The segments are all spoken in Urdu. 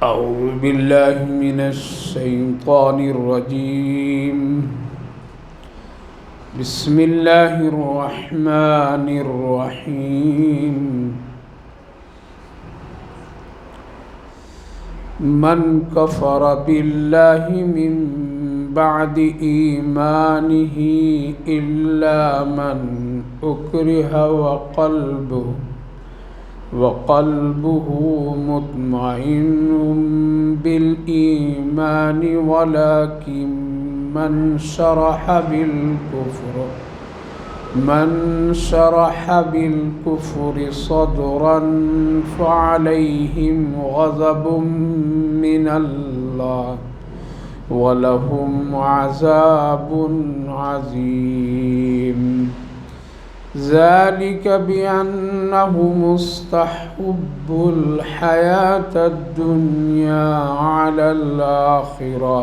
أعوذ بالله من الشيطان الرجيم. بسم الله الرحمن الرحيم. من كفر بالله من بعد إيمانه إلا من أكره وقلبه مطمئن بالإيمان ولكن من شرح بالكفر صدرا فعليهم غضب من الله ولهم عذاب عظيم. ذلك بأنه مستحب الحياة الدنيا على الآخرة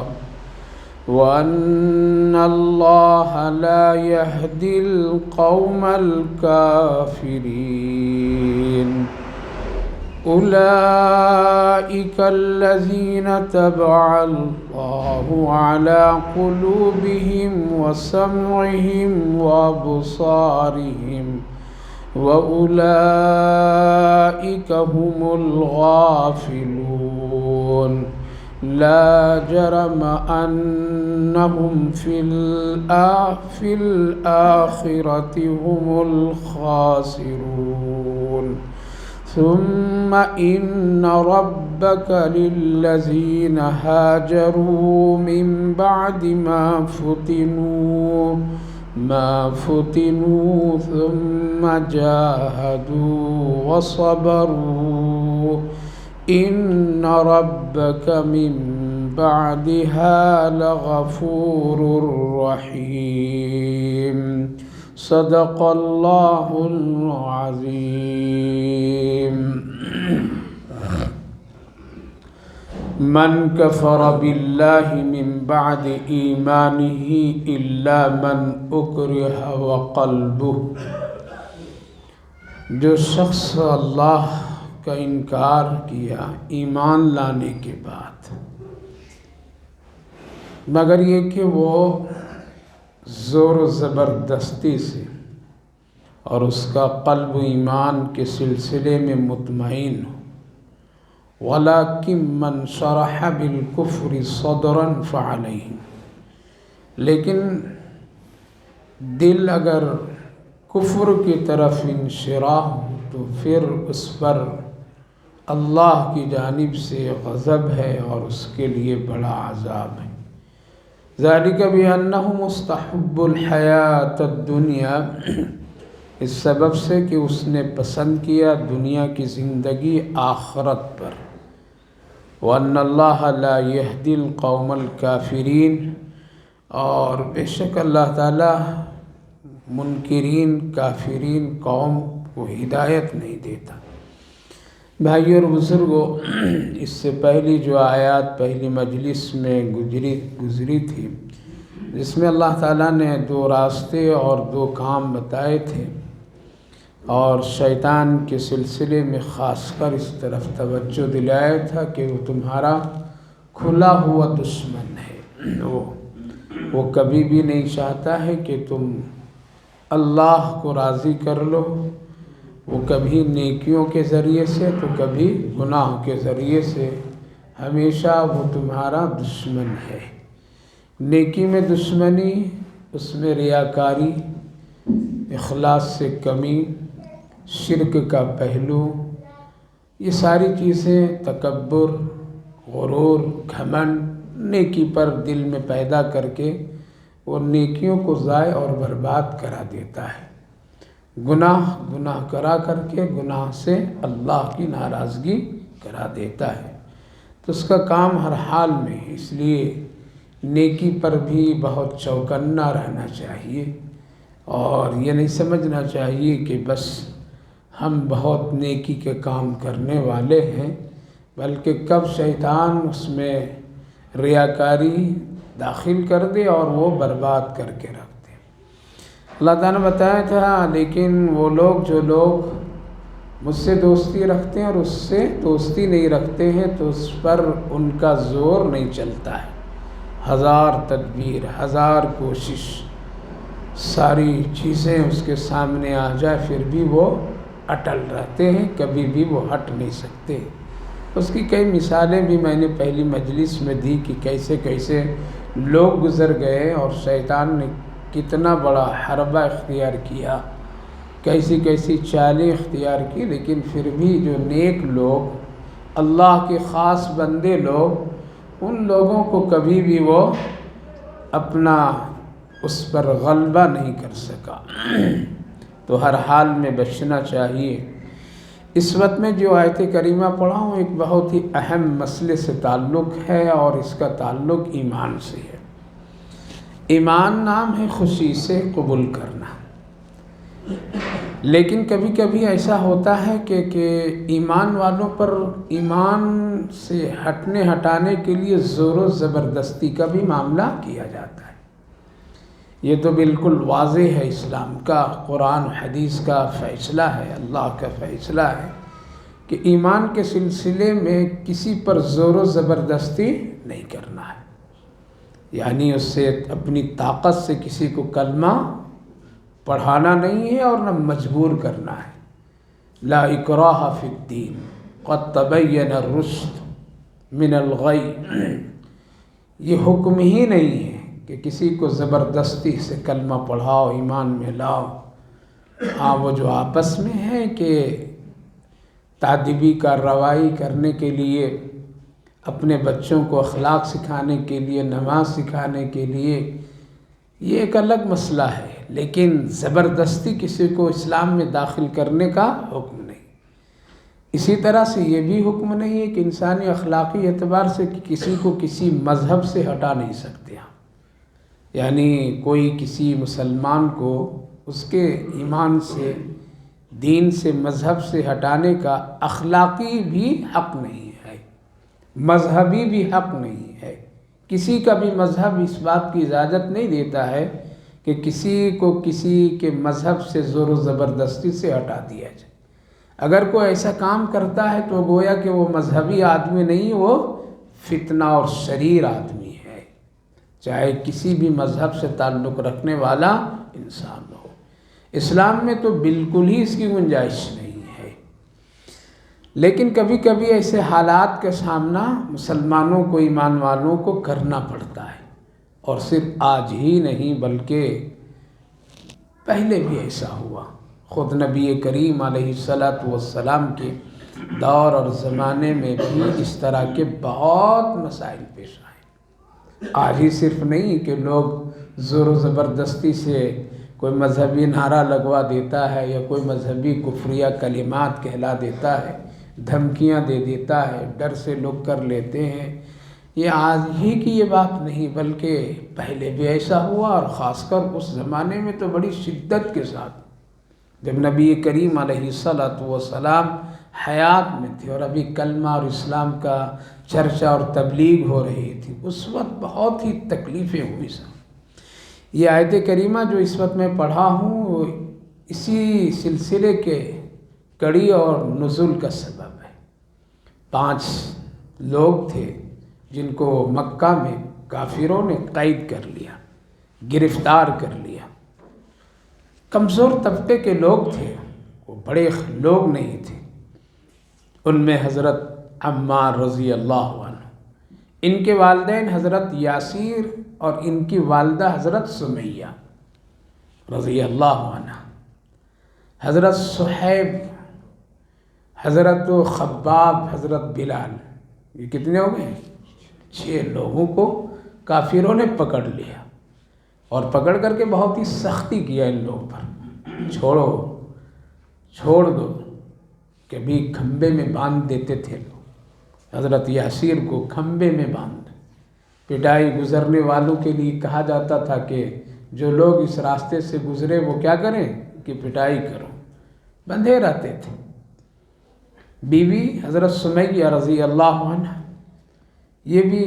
وأن الله لا يهدي القوم الكافرين. أولئك الذين طبع الله على قلوبهم وسمعهم وأبصارهم وأولئك هم الغافلون. لا جرم أنهم في الآخرة هم الخاسرون. ثم إن ربك للذين هاجروا من بعد ما فتنوا ثم جاهدوا وصبروا إن ربك من بعدها لغفور رحيم. صدق الله العظيم. من كفر بالله من بعد إيمانه إلا من أكره وقلبه، جو شخص اللہ کا انکار کیا ایمان لانے کے بعد، مگر یہ کہ وہ زور و زبردستی سے اور اس کا قلب ایمان کے سلسلے میں مطمئن ہو. وَلَكِن مَّن شَرَحَ بِالْكُفْرِ صَدْرًا فَعَلَيْهِمْ، لیکن دل اگر کفر کی طرف انشراح ہو تو پھر اس پر اللہ کی جانب سے غضب ہے اور اس کے لیے بڑا عذاب ہے. ذالک بأنہ مستحب الحیات الدنیا، اس سبب سے کہ اس نے پسند کیا دنیا کی زندگی آخرت پر. وَأَنَّ اللَّهَ لَا يَهْدِي الْقَوْمَ الْكَافِرِينَ، اور بے شک اللہ تعالیٰ منکرین کافرین قوم کو ہدایت نہیں دیتا. بھائیو اور بزرگوں، اس سے پہلی جو آیات پہلی مجلس میں گزری تھی، جس میں اللہ تعالیٰ نے دو راستے اور دو کام بتائے تھے اور شیطان کے سلسلے میں خاص کر اس طرف توجہ دلایا تھا کہ وہ تمہارا کھلا ہوا دشمن ہے. وہ کبھی بھی نہیں چاہتا ہے کہ تم اللہ کو راضی کر لو. وہ کبھی نیکیوں کے ذریعے سے تو کبھی گناہ کے ذریعے سے، ہمیشہ وہ تمہارا دشمن ہے. نیکی میں دشمنی، اس میں ریاکاری، اخلاص سے کمی، شرک کا پہلو، یہ ساری چیزیں تکبر، غرور، گھمنڈ نیکی پر دل میں پیدا کر کے وہ نیکیوں کو ضائع اور برباد کرا دیتا ہے. گناہ کرا کر کے گناہ سے اللہ کی ناراضگی کرا دیتا ہے. تو اس کا کام ہر حال میں ہے. اس لیے نیکی پر بھی بہت چوکنا رہنا چاہیے اور یہ نہیں سمجھنا چاہیے کہ بس ہم بہت نیکی کے کام کرنے والے ہیں، بلکہ کب شیطان اس میں ریاکاری داخل کر دے اور وہ برباد کر کے رکھ دے. اللہ تعالیٰ نے بتایا تھا لیکن وہ لوگ جو لوگ مجھ سے دوستی رکھتے ہیں اور اس سے دوستی نہیں رکھتے ہیں تو اس پر ان کا زور نہیں چلتا ہے، ہزار تدبیر، ہزار کوشش، ساری چیزیں اس کے سامنے آ جائے پھر بھی وہ اٹل رہتے ہیں، کبھی بھی وہ ہٹ نہیں سکتے۔ اس کی کئی مثالیں بھی میں نے پہلی مجلس میں دی کہ کیسے کیسے لوگ گزر گئے اور شیطان نے کتنا بڑا حربہ اختیار کیا، کیسی کیسی چالیں اختیار کی، لیکن پھر بھی جو نیک لوگ، اللہ کے خاص بندے لوگ، ان لوگوں کو کبھی بھی وہ اپنا اس پر غلبہ نہیں کر سکا۔ تو ہر حال میں بچنا چاہیے۔ اس وقت میں جو آیت کریمہ پڑھا ہوں ایک بہت ہی اہم مسئلے سے تعلق ہے اور اس کا تعلق ایمان سے ہے۔ ایمان نام ہے خوشی سے قبول کرنا، لیکن کبھی کبھی ایسا ہوتا ہے کہ ایمان والوں پر ایمان سے ہٹانے کے لیے زور و زبردستی کا بھی معاملہ کیا جاتا ہے۔ یہ تو بالکل واضح ہے، اسلام کا، قرآن و حدیث کا فیصلہ ہے، اللہ کا فیصلہ ہے کہ ایمان کے سلسلے میں کسی پر زور و زبردستی نہیں کرنا ہے، یعنی اس سے اپنی طاقت سے کسی کو کلمہ پڑھانا نہیں ہے اور نہ مجبور کرنا ہے۔ لا اکراہ فی الدین قد تبین الرشد من الغی، یہ حکم ہی نہیں ہے کہ کسی کو زبردستی سے کلمہ پڑھاؤ، ایمان میں لاؤ۔ ہاں وہ جو آپس میں ہے کہ تادیبی کارروائی کرنے کے لیے، اپنے بچوں کو اخلاق سکھانے کے لیے، نماز سکھانے کے لیے، یہ ایک الگ مسئلہ ہے، لیکن زبردستی کسی کو اسلام میں داخل کرنے کا حکم نہیں۔ اسی طرح سے یہ بھی حکم نہیں ہے کہ انسانی اخلاقی اعتبار سے کسی کو کسی مذہب سے ہٹا نہیں سکتے ہیں، یعنی کوئی کسی مسلمان کو اس کے ایمان سے، دین سے، مذہب سے ہٹانے کا اخلاقی بھی حق نہیں ہے، مذہبی بھی حق نہیں ہے۔ کسی کا بھی مذہب اس بات کی اجازت نہیں دیتا ہے کہ کسی کو کسی کے مذہب سے زور و زبردستی سے ہٹا دیا جائے۔ اگر کوئی ایسا کام کرتا ہے تو گویا کہ وہ مذہبی آدمی نہیں، وہ فتنہ اور شریر آدمی ہے، چاہے کسی بھی مذہب سے تعلق رکھنے والا انسان ہو۔ اسلام میں تو بالکل ہی اس کی گنجائش نہیں ہے، لیکن کبھی کبھی ایسے حالات کا سامنا مسلمانوں کو، ایمان والوں کو کرنا پڑتا ہے، اور صرف آج ہی نہیں بلکہ پہلے بھی ایسا ہوا۔ خود نبی کریم علیہ السلام کے دور اور زمانے میں بھی اس طرح کے بہت مسائل پیش آئے۔ آج ہی صرف نہیں کہ لوگ زور و زبردستی سے کوئی مذہبی نعرہ لگوا دیتا ہے یا کوئی مذہبی کفریہ کلمات کہلا دیتا ہے، دھمکیاں دے دیتا ہے، ڈر سے لوگ کر لیتے ہیں۔ یہ آج ہی کی یہ بات نہیں بلکہ پہلے بھی ایسا ہوا، اور خاص کر اس زمانے میں تو بڑی شدت کے ساتھ، جب نبی کریم علیہ السلام حیات میں تھے اور ابھی کلمہ اور اسلام کا چرچا اور تبلیغ ہو رہی تھی، اس وقت بہت ہی تکلیفیں ہوئی سن۔ یہ آیت کریمہ جو اس وقت میں پڑھا ہوں وہ اسی سلسلے کے کڑی اور نزول کا سبب ہے۔ 5 لوگ تھے جن کو مکہ میں کافروں نے قید کر لیا، گرفتار کر لیا۔ کمزور طبقے کے لوگ تھے، وہ بڑے لوگ نہیں تھے۔ ان میں حضرت عمار رضی اللہ عنہ، ان کے والدین حضرت یاسیر اور ان کی والدہ حضرت سمیہ رضی اللہ عنہ، حضرت صہیب، حضرت خباب، حضرت بلال، یہ کتنے ہو گئے؟ 6 لوگوں کو کافروں نے پکڑ لیا، اور پکڑ کر کے بہت ہی سختی کیا ان لوگوں پر، چھوڑ دو، کبھی کھمبے میں باندھ دیتے تھے لوگ۔ حضرت یاسیر کو کھمبے میں باندھ، پٹائی گزرنے والوں کے لیے کہا جاتا تھا کہ جو لوگ اس راستے سے گزرے وہ کیا کریں کہ پٹائی کرو، بندھے رہتے تھے۔ بیوی حضرت سمیہ رضی اللہ عنہ یہ بھی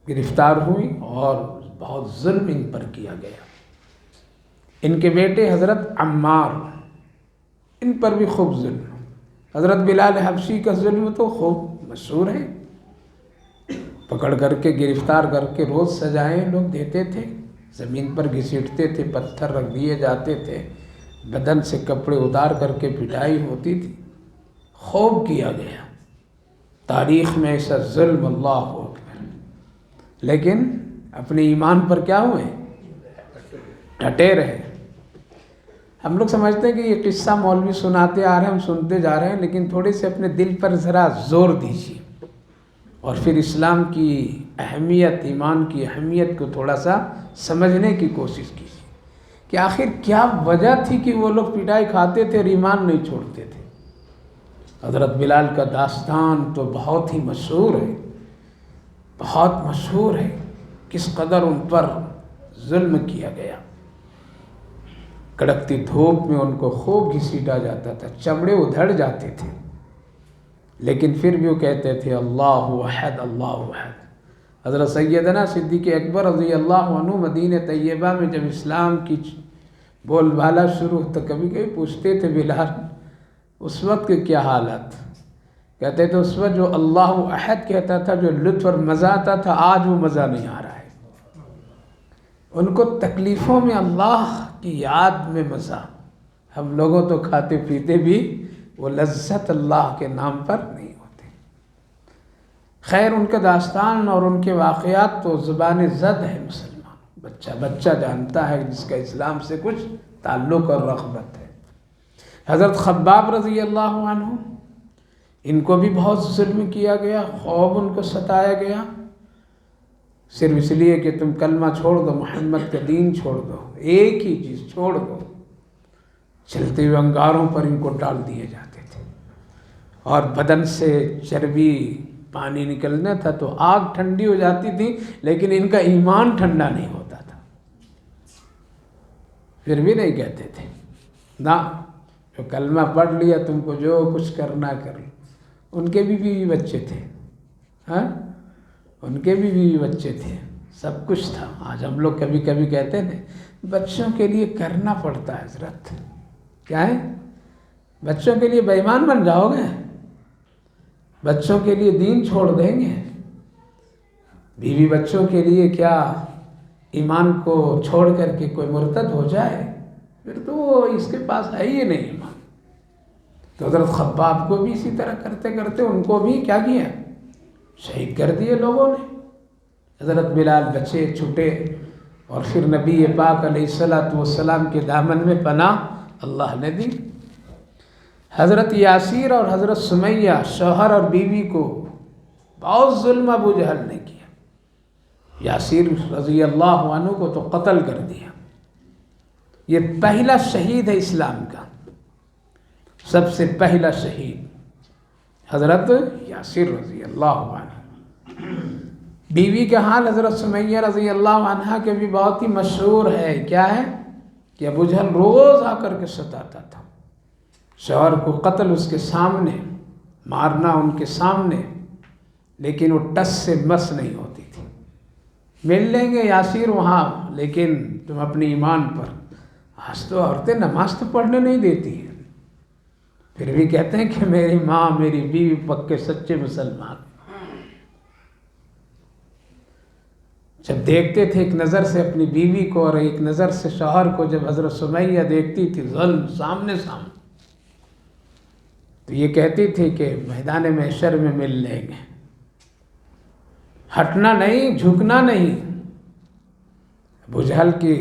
گرفتار ہوئی اور بہت ظلم ان پر کیا گیا۔ ان کے بیٹے حضرت عمار، ان پر بھی خوب ظلم. حضرت بلال حبشی کا ظلم تو خوب مشہور ہے. پکڑ کر کے گرفتار کر کے روز سزائیں لوگ دیتے تھے، زمین پر گھسیٹتے تھے، پتھر رکھ دیے جاتے تھے، بدن سے کپڑے اتار کر کے پٹائی ہوتی تھی. خوب کیا گیا تاریخ میں ایسا ظلم، اللہ اکبر. لیکن اپنے ایمان پر کیا ہوئے؟ ڈٹے رہے. ہم لوگ سمجھتے ہیں کہ یہ قصہ مولوی سناتے آ رہے ہیں، ہم سنتے جا رہے ہیں، لیکن تھوڑے سے اپنے دل پر ذرا زور دیجیے اور پھر اسلام کی اہمیت، ایمان کی اہمیت کو تھوڑا سا سمجھنے کی کوشش کیجیے کہ آخر کیا وجہ تھی کہ وہ لوگ پٹائی کھاتے تھے اور ایمان نہیں چھوڑتے تھے. حضرت بلال کا داستان تو بہت ہی مشہور ہے، بہت مشہور ہے. کس قدر ان پر ظلم کیا گیا. کڑکتی دھوپ میں ان کو خوب گھسیٹا جاتا تھا، چمڑے ادھڑ جاتے تھے، لیکن پھر بھی وہ کہتے تھے اللہ احد اللہ احد. حضرت سیدنا صدیق اکبر رضی اللہ عنہ مدینہ طیبہ میں جب اسلام کی بول بالا شروع تو کبھی کبھی پوچھتے تھے بلال اس وقت کے کیا حالت؟ کہتے تھے اس وقت جو اللہ احد کہتا تھا، جو لطف اور مزہ آتا تھا، آج وہ مزہ نہیں آ رہا ہے. ان کو تکلیفوں میں اللہ کی یاد میں مزہ. ہم لوگوں تو کھاتے پیتے بھی وہ لذت اللہ کے نام پر نہیں ہوتے. خیر، ان کا داستان اور ان کے واقعات تو زبان زد ہے. مسلمان بچہ جانتا ہے جس کا اسلام سے کچھ تعلق اور رغبت ہے. حضرت خباب رضی اللہ عنہ، ان کو بھی بہت ظلم کیا گیا، خوب ان کو ستایا گیا، صرف اس لیے کہ تم کلمہ چھوڑ دو، محمد کا دین چھوڑ دو، ایک ہی چیز چھوڑ دو. چلتے ہوئے انگاروں پر ان کو ڈال دیے جاتے تھے، اور بدن سے چربی پانی نکلنا تھا تو آگ ٹھنڈی ہو جاتی تھی، لیکن ان کا ایمان ٹھنڈا نہیں ہوتا تھا. پھر بھی نہیں کہتے تھے نا، جو کلمہ پڑھ لیا تم کو جو کچھ کرنا کر لو. ان کے بھی بیوی بچے تھے، ہاں، ان کے بھی بیوی بچے تھے، سب کچھ تھا. آج ہم لوگ کبھی کبھی کہتے ہیں بچوں کے لیے کرنا پڑتا ہے. حضرت کیا ہے؟ بچوں کے لیے بے ایمان بن جاؤ گے؟ بچوں کے لیے دین چھوڑ دیں گے؟ بیوی بچوں کے لیے کیا ایمان کو چھوڑ کر کے کوئی مرتد ہو جائے؟ پھر تو وہ اس کے پاس ہے ہی نہیں ایمان. تو حضرت خباب کو بھی اسی طرح کرتے کرتے ان کو بھی کیا کیا؟ شہید کر دیے لوگوں نے. حضرت بلال بچے چھوٹے، اور پھر نبی پاک علیہ الصلوۃ والسلام کے دامن میں پناہ اللہ نے دی. حضرت یاسیر اور حضرت سمیہ، شوہر اور بیوی کو بہت ظلم ابو جہل نے کیا. یاسیر رضی اللہ عنہ کو تو قتل کر دیا. یہ پہلا شہید ہے اسلام کا، سب سے پہلا شہید حضرت یاسر رضی اللہ عنہ. بیوی کا حال حضرت سمیہ رضی اللہ عنہ کے بھی بہت ہی مشہور ہے. کیا ہے کہ ابو جہل روز آ کر کے ستاتا تھا. شوہر کو قتل اس کے سامنے، مارنا ان کے سامنے، لیکن وہ ٹس سے مس نہیں ہوتی تھی. مل لیں گے یاسر وہاں، لیکن تم اپنے ایمان پر. آج تو عورتیں نماز تو پڑھنے نہیں دیتی ہیں، پھر بھی کہتے ہیں کہ میری ماں میری بیوی پکے سچے مسلمان. جب دیکھتے تھے ایک نظر سے اپنی بیوی کو اور ایک نظر سے شوہر کو، جب حضرت سمیہ دیکھتی تھی ظلم سامنے، تو یہ کہتی تھی کہ میدان محشر میں مل لیں گے. ہٹنا نہیں، جھکنا نہیں. ابو جہل کی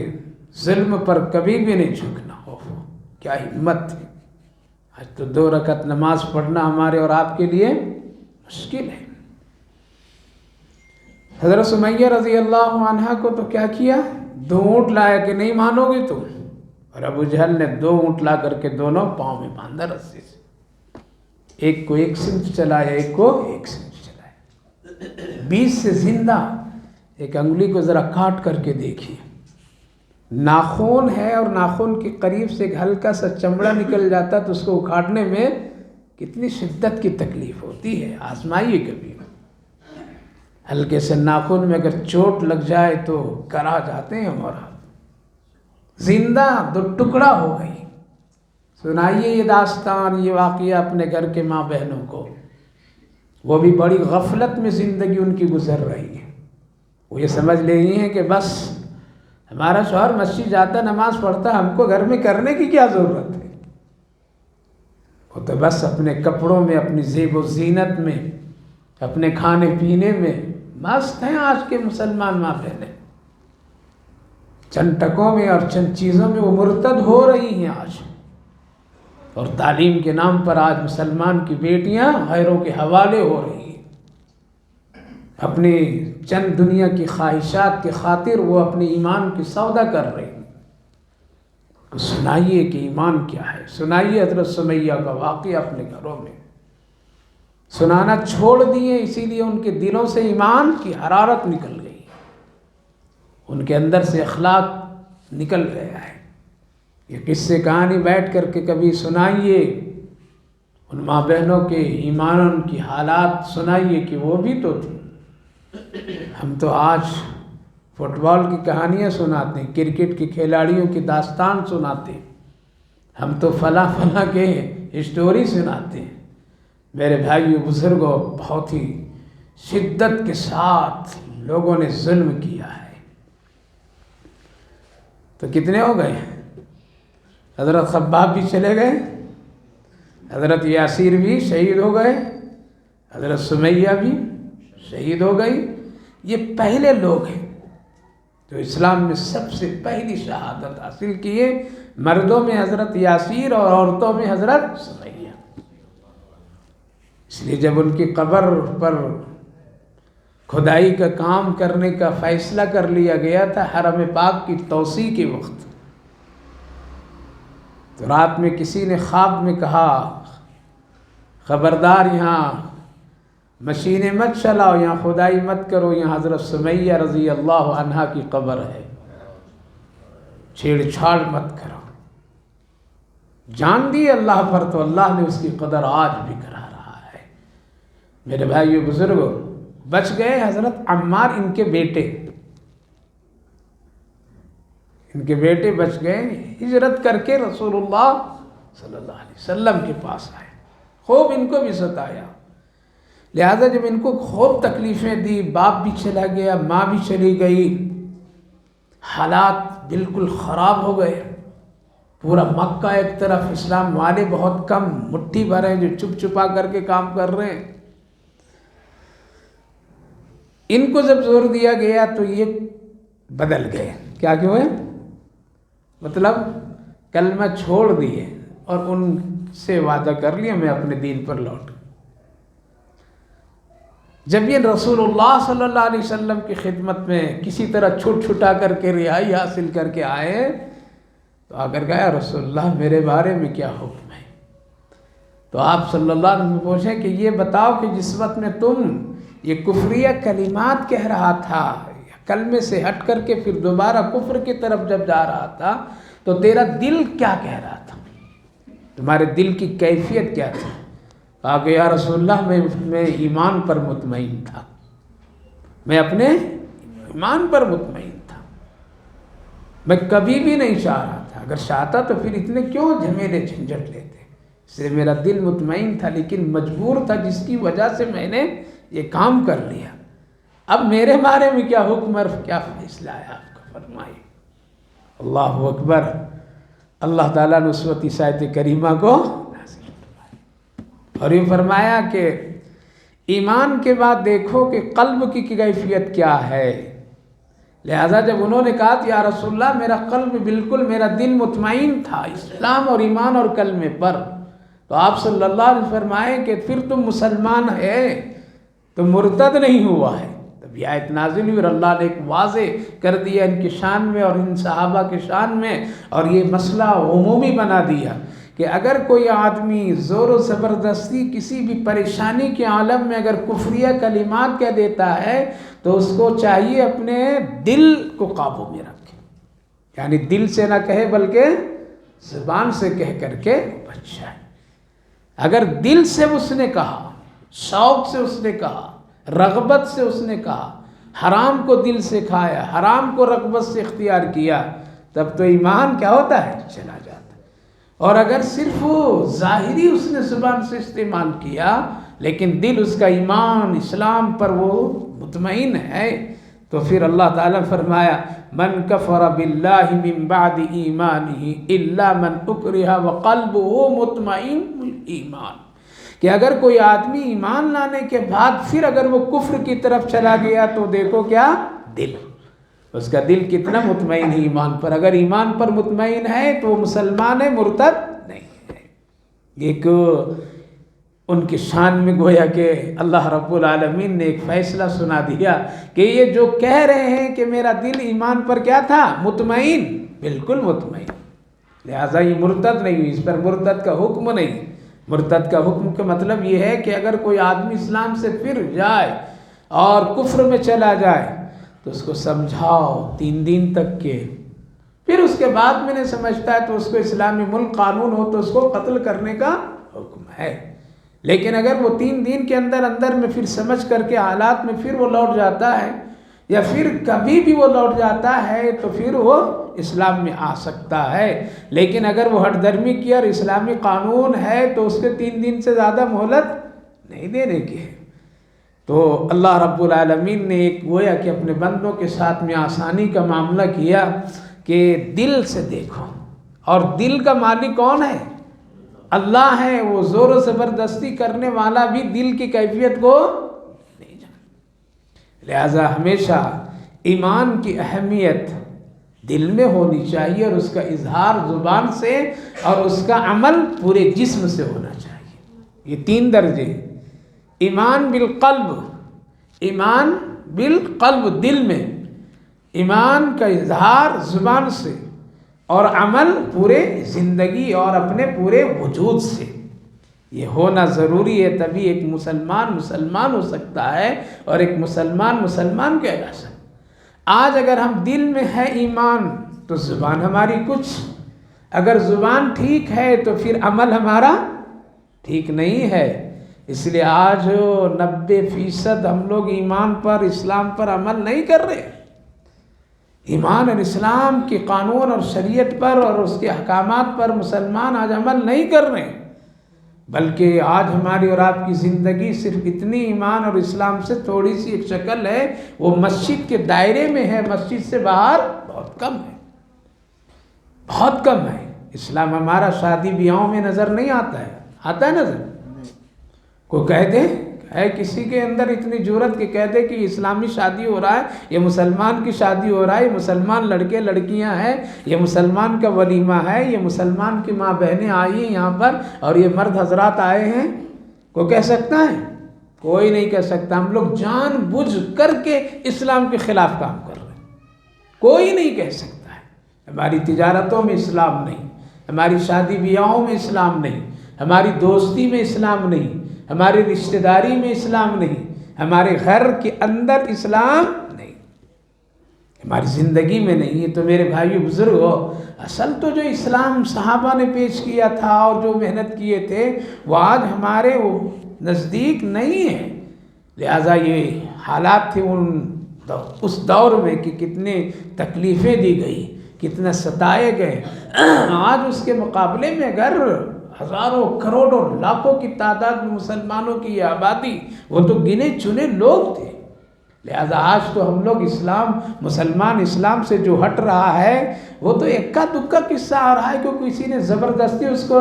ظلم پر کبھی بھی نہیں جھکنا. کیا ہمت تھی. آج تو 2 رکعت نماز پڑھنا ہمارے اور آپ کے لیے مشکل ہے. حضرت سمیہ رضی اللہ عنہ کو تو کیا کیا؟ 2 اونٹ لایا کہ نہیں مانو گے تم، اور ابو جہل نے 2 اونٹ لا کر کے دونوں پاؤں میں باندھا رسی سے. ایک کو ایک سمت چلایا، ایک کو ایک سمت چلایا. 20 سے زندہ. ایک انگلی کو ذرا کاٹ کر کے دیکھیے، ناخن ہے اور ناخن کے قریب سے ایک ہلکا سا چمڑا نکل جاتا تو اس کو اکھاڑنے میں کتنی شدت کی تکلیف ہوتی ہے. آزمائیے کبھی. ہلکے سے ناخن میں اگر چوٹ لگ جائے تو کرا جاتے ہیں ہمارا. زندہ دو ٹکڑا ہو گئی۔ سنائیے یہ داستان، یہ واقعہ اپنے گھر کے ماں بہنوں کو، وہ بھی بڑی غفلت میں زندگی ان کی گزر رہی ہے۔ وہ یہ سمجھ رہی ہیں کہ بس ہمارا شوہر مسجد جاتا، نماز پڑھتا، ہم کو گھر میں کرنے کی کیا ضرورت ہے؟ وہ تو بس اپنے کپڑوں میں، اپنی زیب و زینت میں، اپنے کھانے پینے میں مست ہیں۔ آج کے مسلمان ماں بہنیں چند ٹکوں میں اور چند چیزوں میں وہ مرتد ہو رہی ہیں آج، اور تعلیم کے نام پر آج مسلمان کی بیٹیاں غیروں کے حوالے ہو رہی ہیں۔ اپنی چند دنیا کی خواہشات کی خاطر وہ اپنے ایمان کی سودا کر رہی ہیں۔ سنائیے کہ ایمان کیا ہے، سنائیے حضرت سمیہ کا واقعہ اپنے گھروں میں۔ سنانا چھوڑ دیے، اسی لیے ان کے دلوں سے ایمان کی حرارت نکل گئی، ان کے اندر سے اخلاق نکل گیا ہے۔ یہ قصے کہانی بیٹھ کر کے کبھی سنائیے، ان ماں بہنوں کے ایمان، ان کی حالات سنائیے کہ وہ بھی تو تھی۔ ہم تو آج فٹ بال کی کہانیاں سناتے ہیں، کرکٹ کے کھلاڑیوں کی داستان سناتے ہیں، ہم تو فلاں فلاں کے اسٹوری سناتے ہیں۔ میرے بھائیو بزرگوں، بہت ہی شدت کے ساتھ لوگوں نے ظلم کیا ہے۔ تو کتنے ہو گئے؟ حضرت خباب بھی چلے گئے، حضرت یاسیر بھی شہید ہو گئے، حضرت سمیہ بھی شہید ہو گئی۔ یہ پہلے لوگ ہیں جو اسلام میں سب سے پہلی شہادت حاصل کیے، مردوں میں حضرت یاسیر اور عورتوں میں حضرت سمیہ۔ اس لیے جب ان کی قبر پر کھدائی کا کام کرنے کا فیصلہ کر لیا گیا تھا حرم پاک کی توسیع کے وقت، تو رات میں کسی نے خواب میں کہا خبردار یہاں مشینیں مت چلاؤ، یہاں کھدائی مت کرو، یہاں حضرت سمیہ رضی اللہ عنہا کی قبر ہے، چھیڑ چھاڑ مت کرو۔ جان دی اللہ پر تو اللہ نے اس کی قدر آج بھی کرا رہا ہے۔ میرے بھائیو بزرگوں، بچ گئے حضرت عمار، ان کے بیٹے بچ گئے، ہجرت کر کے رسول اللہ صلی اللہ علیہ وسلم کے پاس آئے۔ خوب ان کو بھی ستایا، لہذا جب ان کو خوب تکلیفیں دی، باپ بھی چلا گیا، ماں بھی چلی گئی، حالات بالکل خراب ہو گئے۔ پورا مکہ ایک طرف، اسلام والے بہت کم، مٹھی بھر ہیں جو چھپ چھپا کر کے کام کر رہے ہیں۔ ان کو جب زور دیا گیا تو یہ بدل گئے۔ کیا ہوئے؟ مطلب کلمہ چھوڑ دیے اور ان سے وعدہ کر لیا میں اپنے دین پر لوٹ۔ جب یہ رسول اللہ صلی اللہ علیہ وسلم کی خدمت میں کسی طرح چھٹ چھٹا کر کے رہائی حاصل کر کے آئے تو آ کر کہا رسول اللہ میرے بارے میں کیا حکم ہے؟ تو آپ صلی اللہ علیہ وسلم پوچھیں کہ یہ بتاؤ کہ جس وقت میں تم یہ کفریہ کلمات کہہ رہا تھا، کلمے سے ہٹ کر کے پھر دوبارہ کفر کی طرف جب جا رہا تھا تو تیرا دل کیا کہہ رہا تھا؟ تمہارے دل کی کیفیت کیا تھی؟ کہا کہ یا رسول اللہ میں ایمان پر مطمئن تھا، میں اپنے ایمان پر مطمئن تھا، میں کبھی بھی نہیں چاہ رہا تھا، اگر چاہتا تو پھر اتنے کیوں جھمیلے جھنجھٹ لیتے، اس سے میرا دل مطمئن تھا لیکن مجبور تھا جس کی وجہ سے میں نے یہ کام کر لیا۔ اب میرے بارے میں کیا حکم اور کیا فیصلہ ہے آپ کا فرمائیے۔ اللہ اکبر۔ اللہ تعالیٰ نے اس وقت اس آیت کریمہ کو نازل فرمایا اور یہ فرمایا کہ ایمان کے بعد دیکھو کہ قلب کی کیفیت کیا ہے۔ لہذا جب انہوں نے کہا یا رسول اللہ میرا قلب بالکل، میرا دل مطمئن تھا اسلام اور ایمان اور کلمے پر، تو آپ صلی اللہ علیہ وسلم فرمائے کہ پھر تم مسلمان ہے، تم مرتد نہیں ہوا ہے۔ تب یہ آیت نازل ہوئی اور اللہ نے ایک واضح کر دیا ان کی شان میں اور ان صحابہ کی شان میں، اور یہ مسئلہ عمومی بنا دیا کہ اگر کوئی آدمی زور و زبردستی کسی بھی پریشانی کے عالم میں اگر کفریہ کلمات کہہ دیتا ہے تو اس کو چاہیے اپنے دل کو قابو میں رکھے، یعنی دل سے نہ کہے بلکہ زبان سے کہہ کر کے بچ جائے۔ اگر دل سے اس نے کہا، شوق سے اس نے کہا، رغبت سے اس نے کہا، حرام کو دل سے کھایا، حرام کو رغبت سے اختیار کیا، تب تو ایمان کیا ہوتا ہے؟ چلا جاتا ہے۔ اور اگر صرف ظاہری اس نے زبان سے استعمال کیا لیکن دل اس کا ایمان اسلام پر وہ مطمئن ہے، تو پھر اللہ تعالیٰ فرمایا من کفر باللہ من بعد ایمانہ الا من اکرہ وقلبہ مطمئن بالایمان، کہ اگر کوئی آدمی ایمان لانے کے بعد پھر اگر وہ کفر کی طرف چلا گیا تو دیکھو کیا دل، اس کا دل کتنا مطمئن ہے ایمان پر۔ اگر ایمان پر مطمئن ہے تو وہ مسلمان ہے، مرتد نہیں ہے۔ ایک ان کی شان میں گویا کہ اللہ رب العالمین نے ایک فیصلہ سنا دیا کہ یہ جو کہہ رہے ہیں کہ میرا دل ایمان پر کیا تھا؟ مطمئن، بالکل مطمئن، لہٰذا یہ مرتد نہیں ہوئی، اس پر مرتد کا حکم نہیں۔ مرتد کا حکم کا مطلب یہ ہے کہ اگر کوئی آدمی اسلام سے پھر جائے اور کفر میں چلا جائے تو اس کو سمجھاؤ 3 دن تک کے، پھر اس کے بعد میں نہیں سمجھتا ہے تو اس کو اسلامی ملک قانون ہو تو اس کو قتل کرنے کا حکم ہے۔ لیکن اگر وہ 3 دن کے اندر میں پھر سمجھ کر کے حالات میں پھر وہ لوٹ جاتا ہے یا پھر کبھی بھی وہ لوٹ جاتا ہے تو پھر وہ اسلام میں آ سکتا ہے۔ لیکن اگر وہ ہٹ درمی کی اور اسلامی قانون ہے تو اس کے 3 دن سے زیادہ مہلت نہیں دینے کی ہے۔ تو اللہ رب العالمین نے ایک گویا کہ اپنے بندوں کے ساتھ میں آسانی کا معاملہ کیا کہ دل سے دیکھو، اور دل کا مالک کون ہے؟ اللہ ہے۔ وہ زور و زبردستی کرنے والا بھی دل کی کیفیت کو نہیں جانتا، لہذا ہمیشہ ایمان کی اہمیت دل میں ہونی چاہیے اور اس کا اظہار زبان سے اور اس کا عمل پورے جسم سے ہونا چاہیے۔ یہ 3 درجے، ایمان بالقلب، ایمان بالقلب دل میں، ایمان کا اظہار زبان سے، اور عمل پورے زندگی اور اپنے پورے وجود سے، یہ ہونا ضروری ہے۔ تبھی ایک مسلمان ہو سکتا ہے اور ایک مسلمان کہلا سکتا ہے۔ آج اگر ہم دل میں ہے ایمان تو زبان ہماری کچھ، اگر زبان ٹھیک ہے تو پھر عمل ہمارا ٹھیک نہیں ہے۔ اس لیے آج 90% ہم لوگ ایمان پر، اسلام پر عمل نہیں کر رہے۔ ایمان اور اسلام کے قانون اور شریعت پر اور اس کے احکامات پر مسلمان آج عمل نہیں کر رہے، بلکہ آج ہماری اور آپ کی زندگی صرف اتنی ایمان اور اسلام سے تھوڑی سی ایک شکل ہے، وہ مسجد کے دائرے میں ہے، مسجد سے باہر بہت کم ہے، بہت کم ہے۔ اسلام ہمارا شادی بیاہوں میں نظر نہیں آتا ہے، آتا ہے نظر؟ کوئی کہہ دے ہے کسی کے اندر اتنی جرأت کہ کہہ دے کہ اسلامی شادی ہو رہا ہے، یہ مسلمان کی شادی ہو رہا ہے، یہ مسلمان لڑکے لڑکیاں ہیں، یہ مسلمان کا ولیمہ ہے، یہ مسلمان کی ماں بہنیں آئی ہیں یہاں پر اور یہ مرد حضرات آئے ہیں، کوئی کہہ سکتا ہے؟ کوئی نہیں کہہ سکتا۔ ہم لوگ جان بوجھ کر کے اسلام کے خلاف کام کر رہے ہیں، کوئی نہیں کہہ سکتا ہے۔ ہماری تجارتوں میں اسلام نہیں، ہماری شادی بیاہوں میں اسلام نہیں، ہماری دوستی میں اسلام نہیں، ہماری رشتہ داری میں اسلام نہیں، ہمارے گھر کے اندر اسلام نہیں، ہماری زندگی میں نہیں ہے۔ تو میرے بھائیو بزرگو، اصل تو جو اسلام صحابہ نے پیش کیا تھا اور جو محنت کیے تھے وہ آج ہمارے نزدیک نہیں ہے، لہٰذا یہ حالات تھے اس دور میں کہ کتنے تکلیفیں دی گئی، کتنا ستائے گئے۔ آج اس کے مقابلے میں اگر ہزاروں کروڑوں لاکھوں کی تعداد میں مسلمانوں کی یہ آبادی، وہ تو گنے چنے لوگ تھے، لہذا آج تو ہم لوگ مسلمان اسلام سے جو ہٹ رہا ہے وہ تو اکا دکا قصہ آ رہا ہے، کیونکہ کسی نے زبردستی اس کو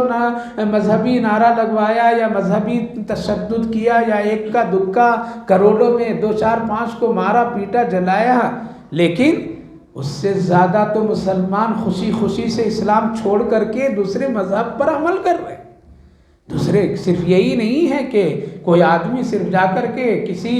مذہبی نعرہ لگوایا یا مذہبی تشدد کیا یا اکا دکا کروڑوں میں 2 4 5 کو مارا پیٹا جلایا، لیکن اس سے زیادہ تو مسلمان خوشی خوشی سے اسلام چھوڑ کر کے دوسرے مذہب پر عمل کر رہے۔ دوسرے صرف یہی نہیں ہے کہ کوئی آدمی صرف جا کر کے کسی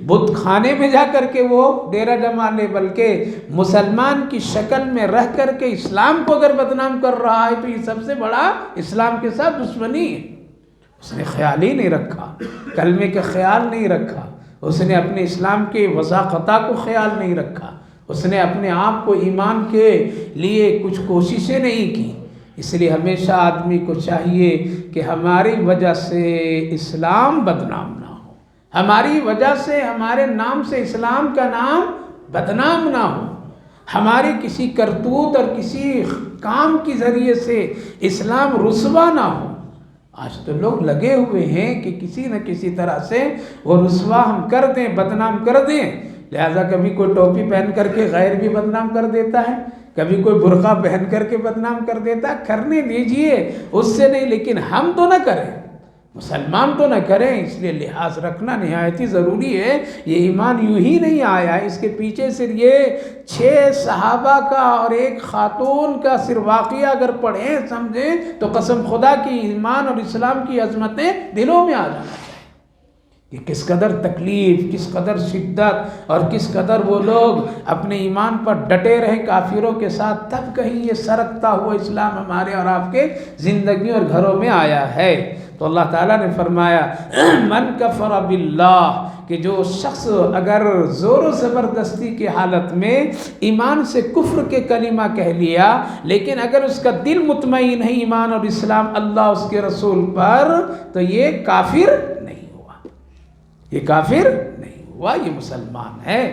بت خانے میں جا کر کے وہ ڈیرہ جما لے، بلکہ مسلمان کی شکل میں رہ کر کے اسلام کو اگر بدنام کر رہا ہے تو یہ سب سے بڑا اسلام کے ساتھ دشمنی ہے۔ اس نے خیال ہی نہیں رکھا، کلمے کا خیال نہیں رکھا، اس نے اپنے اسلام کے وضاحتہ کو خیال نہیں رکھا، اس نے اپنے آپ کو ایمان کے لیے کچھ کوششیں نہیں کی۔ اس لیے ہمیشہ آدمی کو چاہیے کہ ہماری وجہ سے اسلام بدنام نہ ہو، ہماری وجہ سے ہمارے نام سے اسلام کا نام بدنام نہ ہو، ہمارے کسی کرتوت اور کسی کام کی ذریعے سے اسلام رسوا نہ ہو۔ آج تو لوگ لگے ہوئے ہیں کہ کسی نہ کسی طرح سے وہ رسوا ہم کر دیں، بدنام کر دیں، لہذا کبھی کوئی ٹوپی پہن کر کے غیر بھی بدنام کر دیتا ہے، کبھی کوئی برقع پہن کر کے بدنام کر دیتا ہے۔ کرنے دیجئے، اس سے نہیں، لیکن ہم تو نہ کریں، مسلمان تو نہ کریں، اس لیے لحاظ رکھنا نہایت ہی ضروری ہے۔ یہ ایمان یوں ہی نہیں آیا، اس کے پیچھے صرف یہ 6 صحابہ کا اور ایک خاتون کا صرف واقعہ اگر پڑھیں سمجھیں تو قسم خدا کی ایمان اور اسلام کی عظمتیں دلوں میں آ جانا چاہیے کہ کس قدر تکلیف، کس قدر شدت اور کس قدر وہ لوگ اپنے ایمان پر ڈٹے رہے کافروں کے ساتھ، تب کہیں یہ سرکتا ہوا اسلام ہمارے اور آپ کے زندگی اور گھروں میں آیا ہے۔ تو اللہ تعالیٰ نے فرمایا من کفر باللہ، کہ جو شخص اگر زور و زبردستی کی حالت میں ایمان سے کفر کے کلمہ کہہ لیا، لیکن اگر اس کا دل مطمئن ہے ایمان اور اسلام اللہ اس کے رسول پر، تو یہ کافر نہیں ہوا، یہ کافر نہیں ہوا، یہ مسلمان ہے،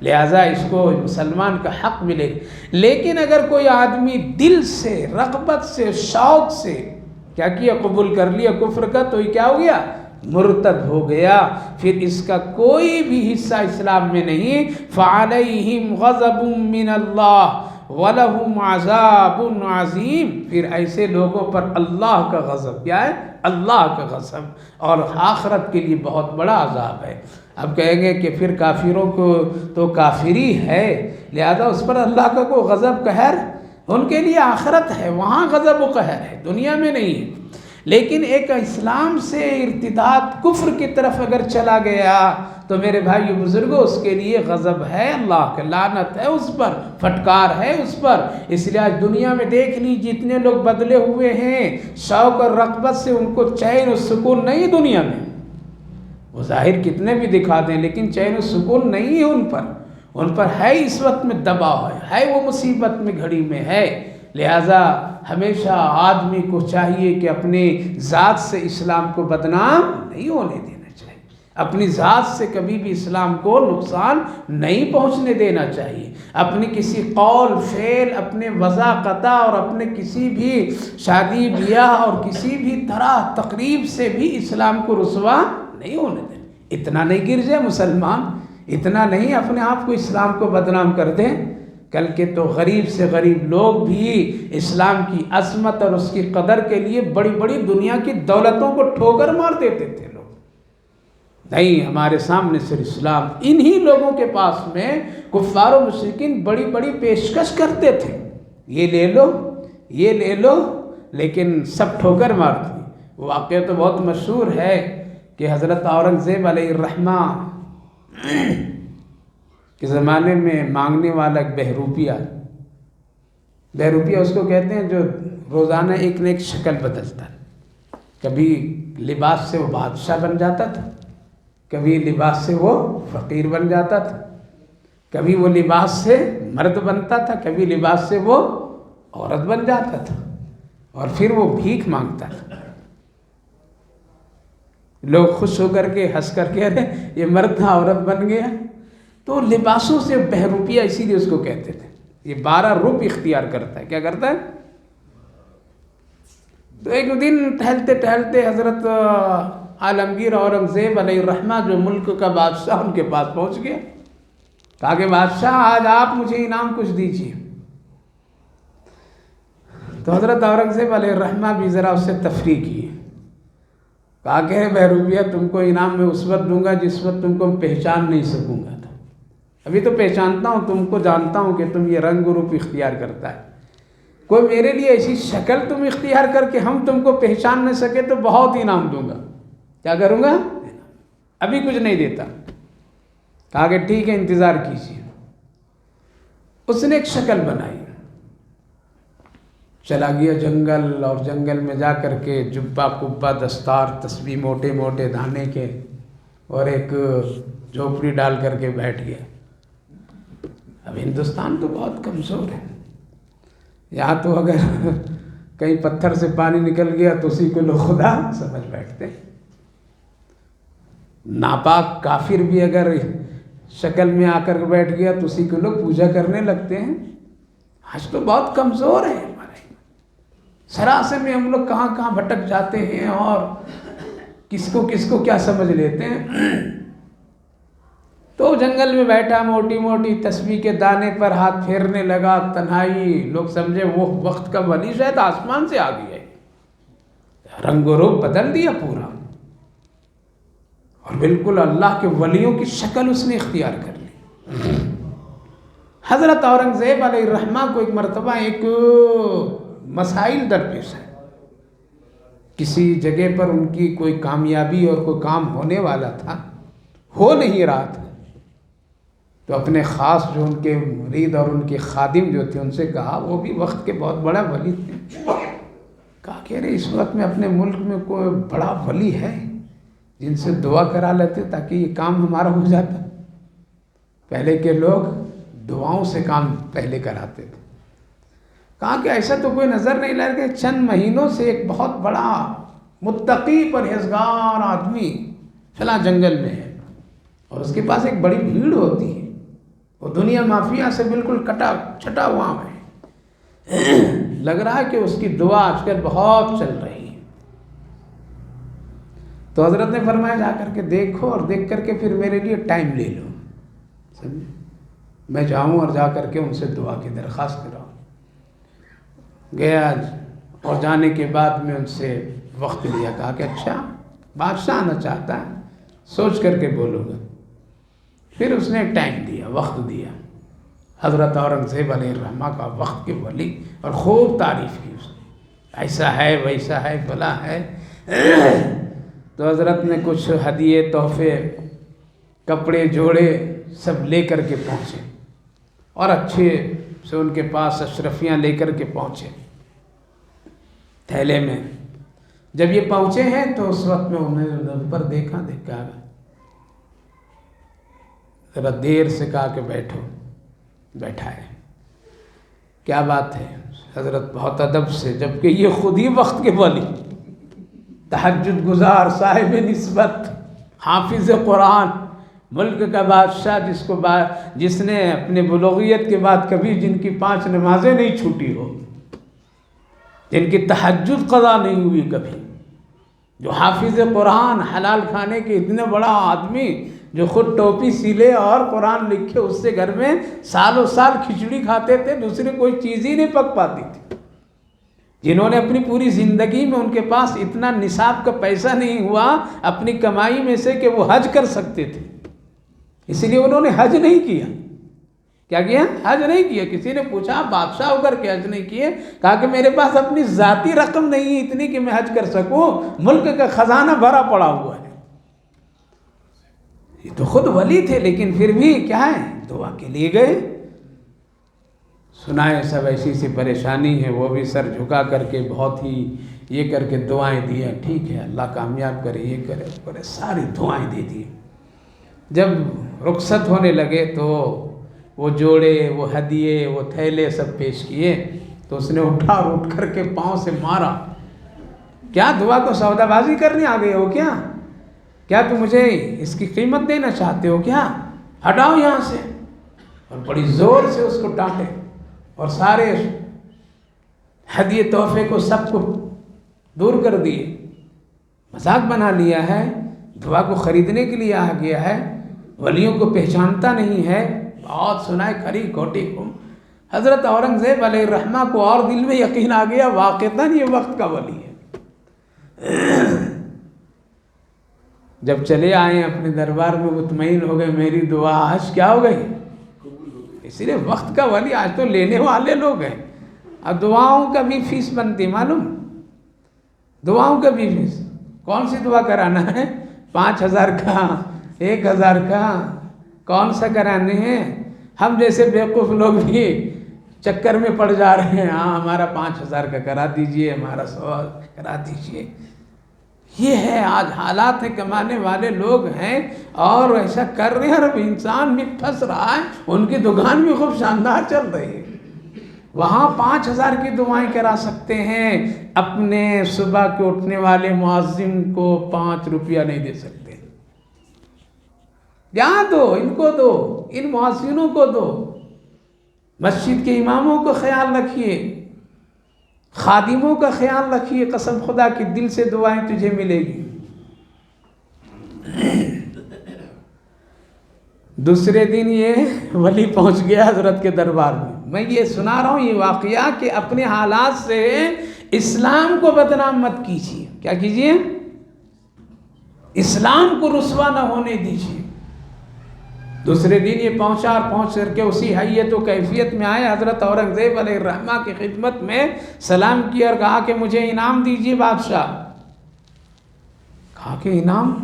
لہٰذا اس کو مسلمان کا حق ملے گا۔ لیکن اگر کوئی آدمی دل سے، رغبت سے، شوق سے کیا کیا، قبول کر لیا کفر کا، تو یہ کیا ہو گیا، مرتد ہو گیا، پھر اس کا کوئی بھی حصہ اسلام میں نہیں۔ فَعَلَيْهِمْ غَضَبٌ مِّنَ اللَّهِ وَلَهُمْ عَذَابٌ عَظِيمٌ، پھر ایسے لوگوں پر اللہ کا غضب، کیا ہے، اللہ کا غضب، اور آخرت کے لیے بہت بڑا عذاب ہے۔ اب کہیں گے کہ پھر کافروں کو تو کافری ہے، لہذا اس پر اللہ کا کوئی غضب قہر، ان کے لیے آخرت ہے، وہاں غضب و قہر ہے، دنیا میں نہیں ہے۔ لیکن ایک اسلام سے ارتداد کفر کی طرف اگر چلا گیا تو میرے بھائی بزرگوں اس کے لیے غضب ہے اللہ کا، لعنت ہے اس پر، پھٹکار ہے اس پر۔ اس لیے آج دنیا میں دیکھ لیجیے جتنے لوگ بدلے ہوئے ہیں، شوق اور رغبت سے ان کو چین و سکون نہیں دنیا میں، وہ ظاہر کتنے بھی دکھا دیں لیکن چین و سکون نہیں ہے ان پر ہے، اس وقت میں دباؤ ہے وہ مصیبت میں گھڑی میں ہے۔ لہٰذا ہمیشہ آدمی کو چاہیے کہ اپنے ذات سے اسلام کو بدنام نہیں ہونے دینا چاہیے، اپنی ذات سے کبھی بھی اسلام کو نقصان نہیں پہنچنے دینا چاہیے، اپنی کسی قول، فعل، اپنے وضاقتہ اور اپنے کسی بھی شادی بیاہ اور کسی بھی طرح تقریب سے بھی اسلام کو رسوا نہیں ہونے دینا۔ اتنا نہیں گر جائے مسلمان، اتنا نہیں اپنے آپ کو اسلام کو بدنام کر دیں، کل کے تو غریب سے غریب لوگ بھی اسلام کی عظمت اور اس کی قدر کے لیے بڑی بڑی دنیا کی دولتوں کو ٹھوکر مار دیتے تھے لوگ، نہیں ہمارے سامنے صرف اسلام۔ انہی لوگوں کے پاس میں کفار و مشرکین بڑی بڑی پیشکش کرتے تھے، یہ لے لو یہ لے لو، لیکن سب ٹھوکر مارتی۔ واقعہ تو بہت مشہور ہے کہ حضرت اورنگزیب علیہ الرحمہ کے زمانے میں مانگنے والا ایک بہروپیہ اس کو کہتے ہیں جو روزانہ ایک نہ ایک شکل بدلتا ہے، کبھی لباس سے وہ بادشاہ بن جاتا تھا، کبھی لباس سے وہ فقیر بن جاتا تھا، کبھی وہ لباس سے مرد بنتا تھا، کبھی لباس سے وہ عورت بن جاتا تھا، اور پھر وہ بھیک مانگتا تھا۔ لوگ خوش ہو کر کے ہنس کر کے ارے یہ مرد تھا عورت بن گیا، تو لباسوں سے بہروپیہ اسی لیے اس کو کہتے تھے۔ یہ 12 روپ اختیار کرتا ہے، کیا کرتا ہے؟ تو ایک دن ٹہلتے ٹہلتے حضرت عالمگیر اورنگزیب علیہ الرحمہ جو ملک کا بادشاہ ان کے پاس پہنچ گیا، کہا کہ بادشاہ آج آپ مجھے انعام کچھ دیجیے۔ تو حضرت اورنگزیب علیہ الرحمہ بھی ذرا اس سے تفریح کی، کہا کہ بہروپیہ تم کو انعام میں اس وقت دوں گا جس وقت تم کو پہچان نہیں سکوں گا، ابھی تو پہچانتا ہوں، تم کو جانتا ہوں کہ تم یہ رنگ روپ اختیار کرتا ہے، کوئی میرے لیے ایسی شکل تم اختیار کر کے ہم تم کو پہچان نہ سکے تو بہت انعام دوں گا۔ کیا کروں گا؟ ابھی کچھ نہیں دیتا۔ کہا کہ ٹھیک ہے انتظار کیجیے۔ اس نے ایک شکل بنائی، چلا گیا جنگل، اور جنگل میں جا کر کے جبہ قبہ دستار تسبیح موٹے موٹے دانے کے اور ایک جھوپڑی ڈال کر کے بیٹھ گیا۔ اب ہندوستان تو بہت کمزور ہے، یہاں تو اگر کہیں پتھر سے پانی نکل گیا تو اسی کو لوگ خدا سمجھ بیٹھتے ہیں۔ ناپاک کافر بھی اگر شکل میں آ کر بیٹھ گیا تو اسی کو لوگ پوجا کرنے لگتے ہیں. آج تو بہت کمزور ہے ہمارے سراسر میں، ہم لوگ کہاں کہاں بھٹک جاتے ہیں اور کس کو کیا سمجھ لیتے ہیں. تو جنگل میں بیٹھا، موٹی موٹی تسبیح کے دانے پر ہاتھ پھیرنے لگا، تنہائی. لوگ سمجھے وہ وقت کا ولی شاید آسمان سے آ گیا ہے، رنگ و روپ بدل دیا پورا، اور بالکل اللہ کے ولیوں کی شکل اس نے اختیار کر لی. حضرت اورنگزیب علیہ الرحمہ کو ایک مرتبہ ایک مسائل درپیش ہے. کسی جگہ پر ان کی کوئی کامیابی اور کوئی کام ہونے والا تھا، ہو نہیں رہا تھا. تو اپنے خاص جو ان کے مرید اور ان کے خادم جو تھے ان سے کہا، وہ بھی وقت کے بہت بڑا ولی تھے. کہا کہ ارے اس وقت میں اپنے ملک میں کوئی بڑا ولی ہے جن سے دعا کرا لیتے تاکہ یہ کام ہمارا ہو جاتا. پہلے کے لوگ دعاؤں سے کام پہلے کراتے تھے. کہا کہ ایسا تو کوئی نظر نہیں لگ رہا. چند مہینوں سے ایک بہت بڑا متقی پرہیزگار آدمی فلاں جنگل میں ہے، اور اس کے پاس ایک بڑی بھیڑ ہوتی ہے، وہ دنیا مافیا سے بالکل کٹا چھٹا ہوا ہے. لگ رہا ہے کہ اس کی دعا آج کل بہت چل رہی ہے. تو حضرت نے فرمایا جا کر کے دیکھو، اور دیکھ کر کے پھر میرے لیے ٹائم لے لو. سمجھے؟ میں جاؤں اور جا کر کے ان سے دعا کی درخواست کراؤں. گیا، اور جانے کے بعد میں ان سے وقت لیا. کہا کہ اچھا بادشاہ آنا چاہتا ہے، سوچ کر کے بولو گا. پھر اس نے ٹائم دیا، وقت دیا. حضرت اورنگزیب علیہ الرحمہ کا وقت کے ولی، اور خوب تعریف کی اس نے، ایسا ہے ویسا ہے فلاں ہے. تو حضرت نے کچھ ہدیے، تحفے، کپڑے، جوڑے سب لے کر کے پہنچے، اور اچھے سے ان کے پاس اشرفیاں لے کر کے پہنچے تھیلے میں. جب یہ پہنچے ہیں تو اس وقت میں انہیں اوپر دیکھا ذرا دیر سے کہا کہ بیٹھو. بیٹھا ہے. کیا بات ہے؟ حضرت بہت ادب سے، جبکہ یہ خود ہی وقت کے ولی، تہجد گزار، صاحب نسبت، حافظ قرآن، ملک کا بادشاہ، جس نے اپنے بلوغیت کے بعد کبھی جن کی 5 نمازیں نہیں چھوٹی ہو، جن کی تہجد قضا نہیں ہوئی کبھی، جو حافظ قرآن، حلال کھانے کے اتنے بڑا آدمی، جو خود ٹوپی سیلے اور قرآن لکھے، اس سے گھر میں سالوں سال کھچڑی کھاتے تھے، دوسری کوئی چیز ہی نہیں پک پاتی تھی. جنہوں نے اپنی پوری زندگی میں ان کے پاس اتنا نصاب کا پیسہ نہیں ہوا اپنی کمائی میں سے کہ وہ حج کر سکتے تھے، اس لیے انہوں نے حج نہیں کیا. کیا کیا؟ حج نہیں کیا. کسی نے پوچھا بادشاہ ہو کر کے حج نہیں کیے؟ کہا کہ میرے پاس اپنی ذاتی رقم نہیں ہے اتنی کہ میں حج کر سکوں، ملک کا خزانہ بھرا پڑا ہوا ہے. یہ تو خود ولی تھے، لیکن پھر بھی کیا ہے، دعا کے لیے گئے. سنائے سب ایسی سی پریشانی ہے، وہ بھی سر جھکا کر کے بہت ہی یہ کر کے دعائیں دیا. ٹھیک ہے، اللہ کامیاب کرے، یہ کرے، ساری دعائیں دے دی. جب رخصت ہونے لگے تو وہ جوڑے، وہ ہدیے، وہ تھیلے سب پیش کیے. تو اس نے اٹھ کر کے پاؤں سے مارا. کیا دعا کو سودا بازی کرنے آ گئے ہو کیا؟ کیا تم مجھے اس کی قیمت دینا چاہتے ہو کیا؟ ہٹاؤ یہاں سے. اور بڑی زور سے اس کو ڈانٹے، اور سارے ہدیے تحفے کو سب کو دور کر دیے. مذاق بنا لیا ہے، دعا کو خریدنے کے لیے آ گیا ہے، ولیوں کو پہچانتا نہیں ہے. بہت سنائے کھری کھوٹی کو. حضرت اورنگزیب علیہ الرحمہ کو اور دل میں یقین آ گیا واقعتاً یہ وقت کا ولی ہے. جب چلے آئے اپنے دربار میں مطمئن ہو گئے، میری دعا آج کیا ہو گئی؟ اسی لیے وقت کا ولی آج تو لینے والے لوگ ہیں. اب دعاؤں کا بھی فیس بنتی، معلوم؟ دعاؤں کا بھی فیس. کون سی دعا کرانا ہے؟ 5000 کا، 1000 کا، کون سا کرانے ہیں؟ ہم جیسے بیوقوف لوگ بھی چکر میں پڑ جا رہے ہیں. ہاں ہمارا 5000 کا کرا دیجئے، ہمارا 100 کرا دیجئے. یہ ہے آج حالات ہیں. کمانے والے لوگ ہیں اور ایسا کر رہے ہیں، اور اب انسان بھی پھنس رہا ہے. ان کی دکان بھی خوب شاندار چل رہی ہے، وہاں 5000 کی دعائیں کرا سکتے ہیں، اپنے صبح کے اٹھنے والے مؤذن کو 5 روپیہ نہیں دے سکتے. جہاں دو، ان کو دو، ان محسنوں کو دو، مسجد کے اماموں کو خیال رکھیے، خادموں کا خیال رکھیے، قسم خدا کی دل سے دعائیں تجھے ملے گی۔ دوسرے دن یہ ولی پہنچ گیا حضرت کے دربار میں یہ سنا رہا ہوں یہ واقعہ کہ اپنے حالات سے اسلام کو بدنام مت کیجیے۔ کیا کیجیے؟ اسلام کو رسوا نہ ہونے دیجیے۔ دوسرے دن یہ پہنچا اور پہنچ کر کے اسی حیت و کیفیت میں آئے، حضرت اورنگزیب علیہ الرحمہ کی خدمت میں سلام کیا اور کہا کہ مجھے انعام دیجیے بادشاہ۔ کہا کہ انعام؟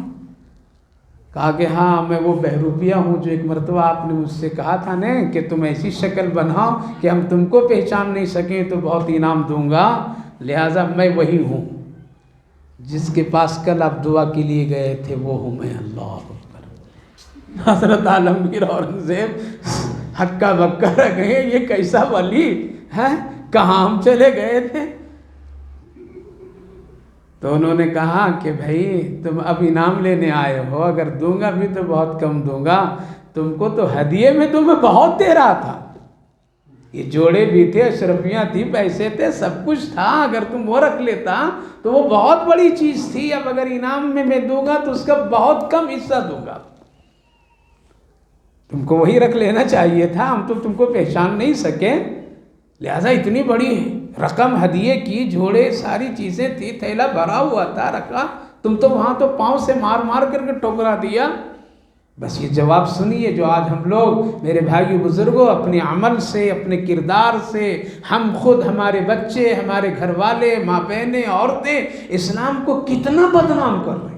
کہا کہ ہاں میں وہ بہروپیہ ہوں جو ایک مرتبہ آپ نے مجھ سے کہا تھا نا کہ تم ایسی شکل بناؤ کہ ہم تم کو پہچان نہیں سکیں تو بہت انعام دوں گا، لہٰذا میں وہی ہوں جس کے پاس کل آپ دعا کے لیے گئے تھے، وہ ہوں میں۔ اللہ اکبر۔ حضرت عالمگیر اورنگزیب ہکا بکا رہ گئے، یہ کیسا ولی ہے، کہاں ہم چلے گئے تھے؟ تو انہوں نے کہا کہ بھائی تم اب انعام لینے آئے ہو، اگر دوں گا بھی تو بہت کم دوں گا، تم کو تو ہدیے میں تمہیں بہت دے رہا تھا، یہ جوڑے بھی تھے، اشرفیاں تھی، پیسے تھے، سب کچھ تھا، اگر تم وہ رکھ لیتا تو وہ بہت بڑی چیز تھی، اب اگر انعام میں دوں گا تو اس کا بہت کم حصہ دوں گا، تم کو وہی رکھ لینا چاہیے تھا، ہم تو تم کو پہچان نہیں سکے، لہذا اتنی بڑی رقم ہدیے کی، جھوڑے ساری چیزیں تھی، تھیلا بھرا ہوا تھا، رکھا، تم تو وہاں تو پاؤں سے مار مار کر کے ٹھکرا دیا۔ بس یہ جواب سنیے جو آج ہم لوگ میرے بھائی بزرگوں اپنے عمل سے، اپنے کردار سے، ہم خود، ہمارے بچے، ہمارے گھر والے، ماں بہنیں، عورتیں اسلام کو کتنا بدنام کر رہے ہیں۔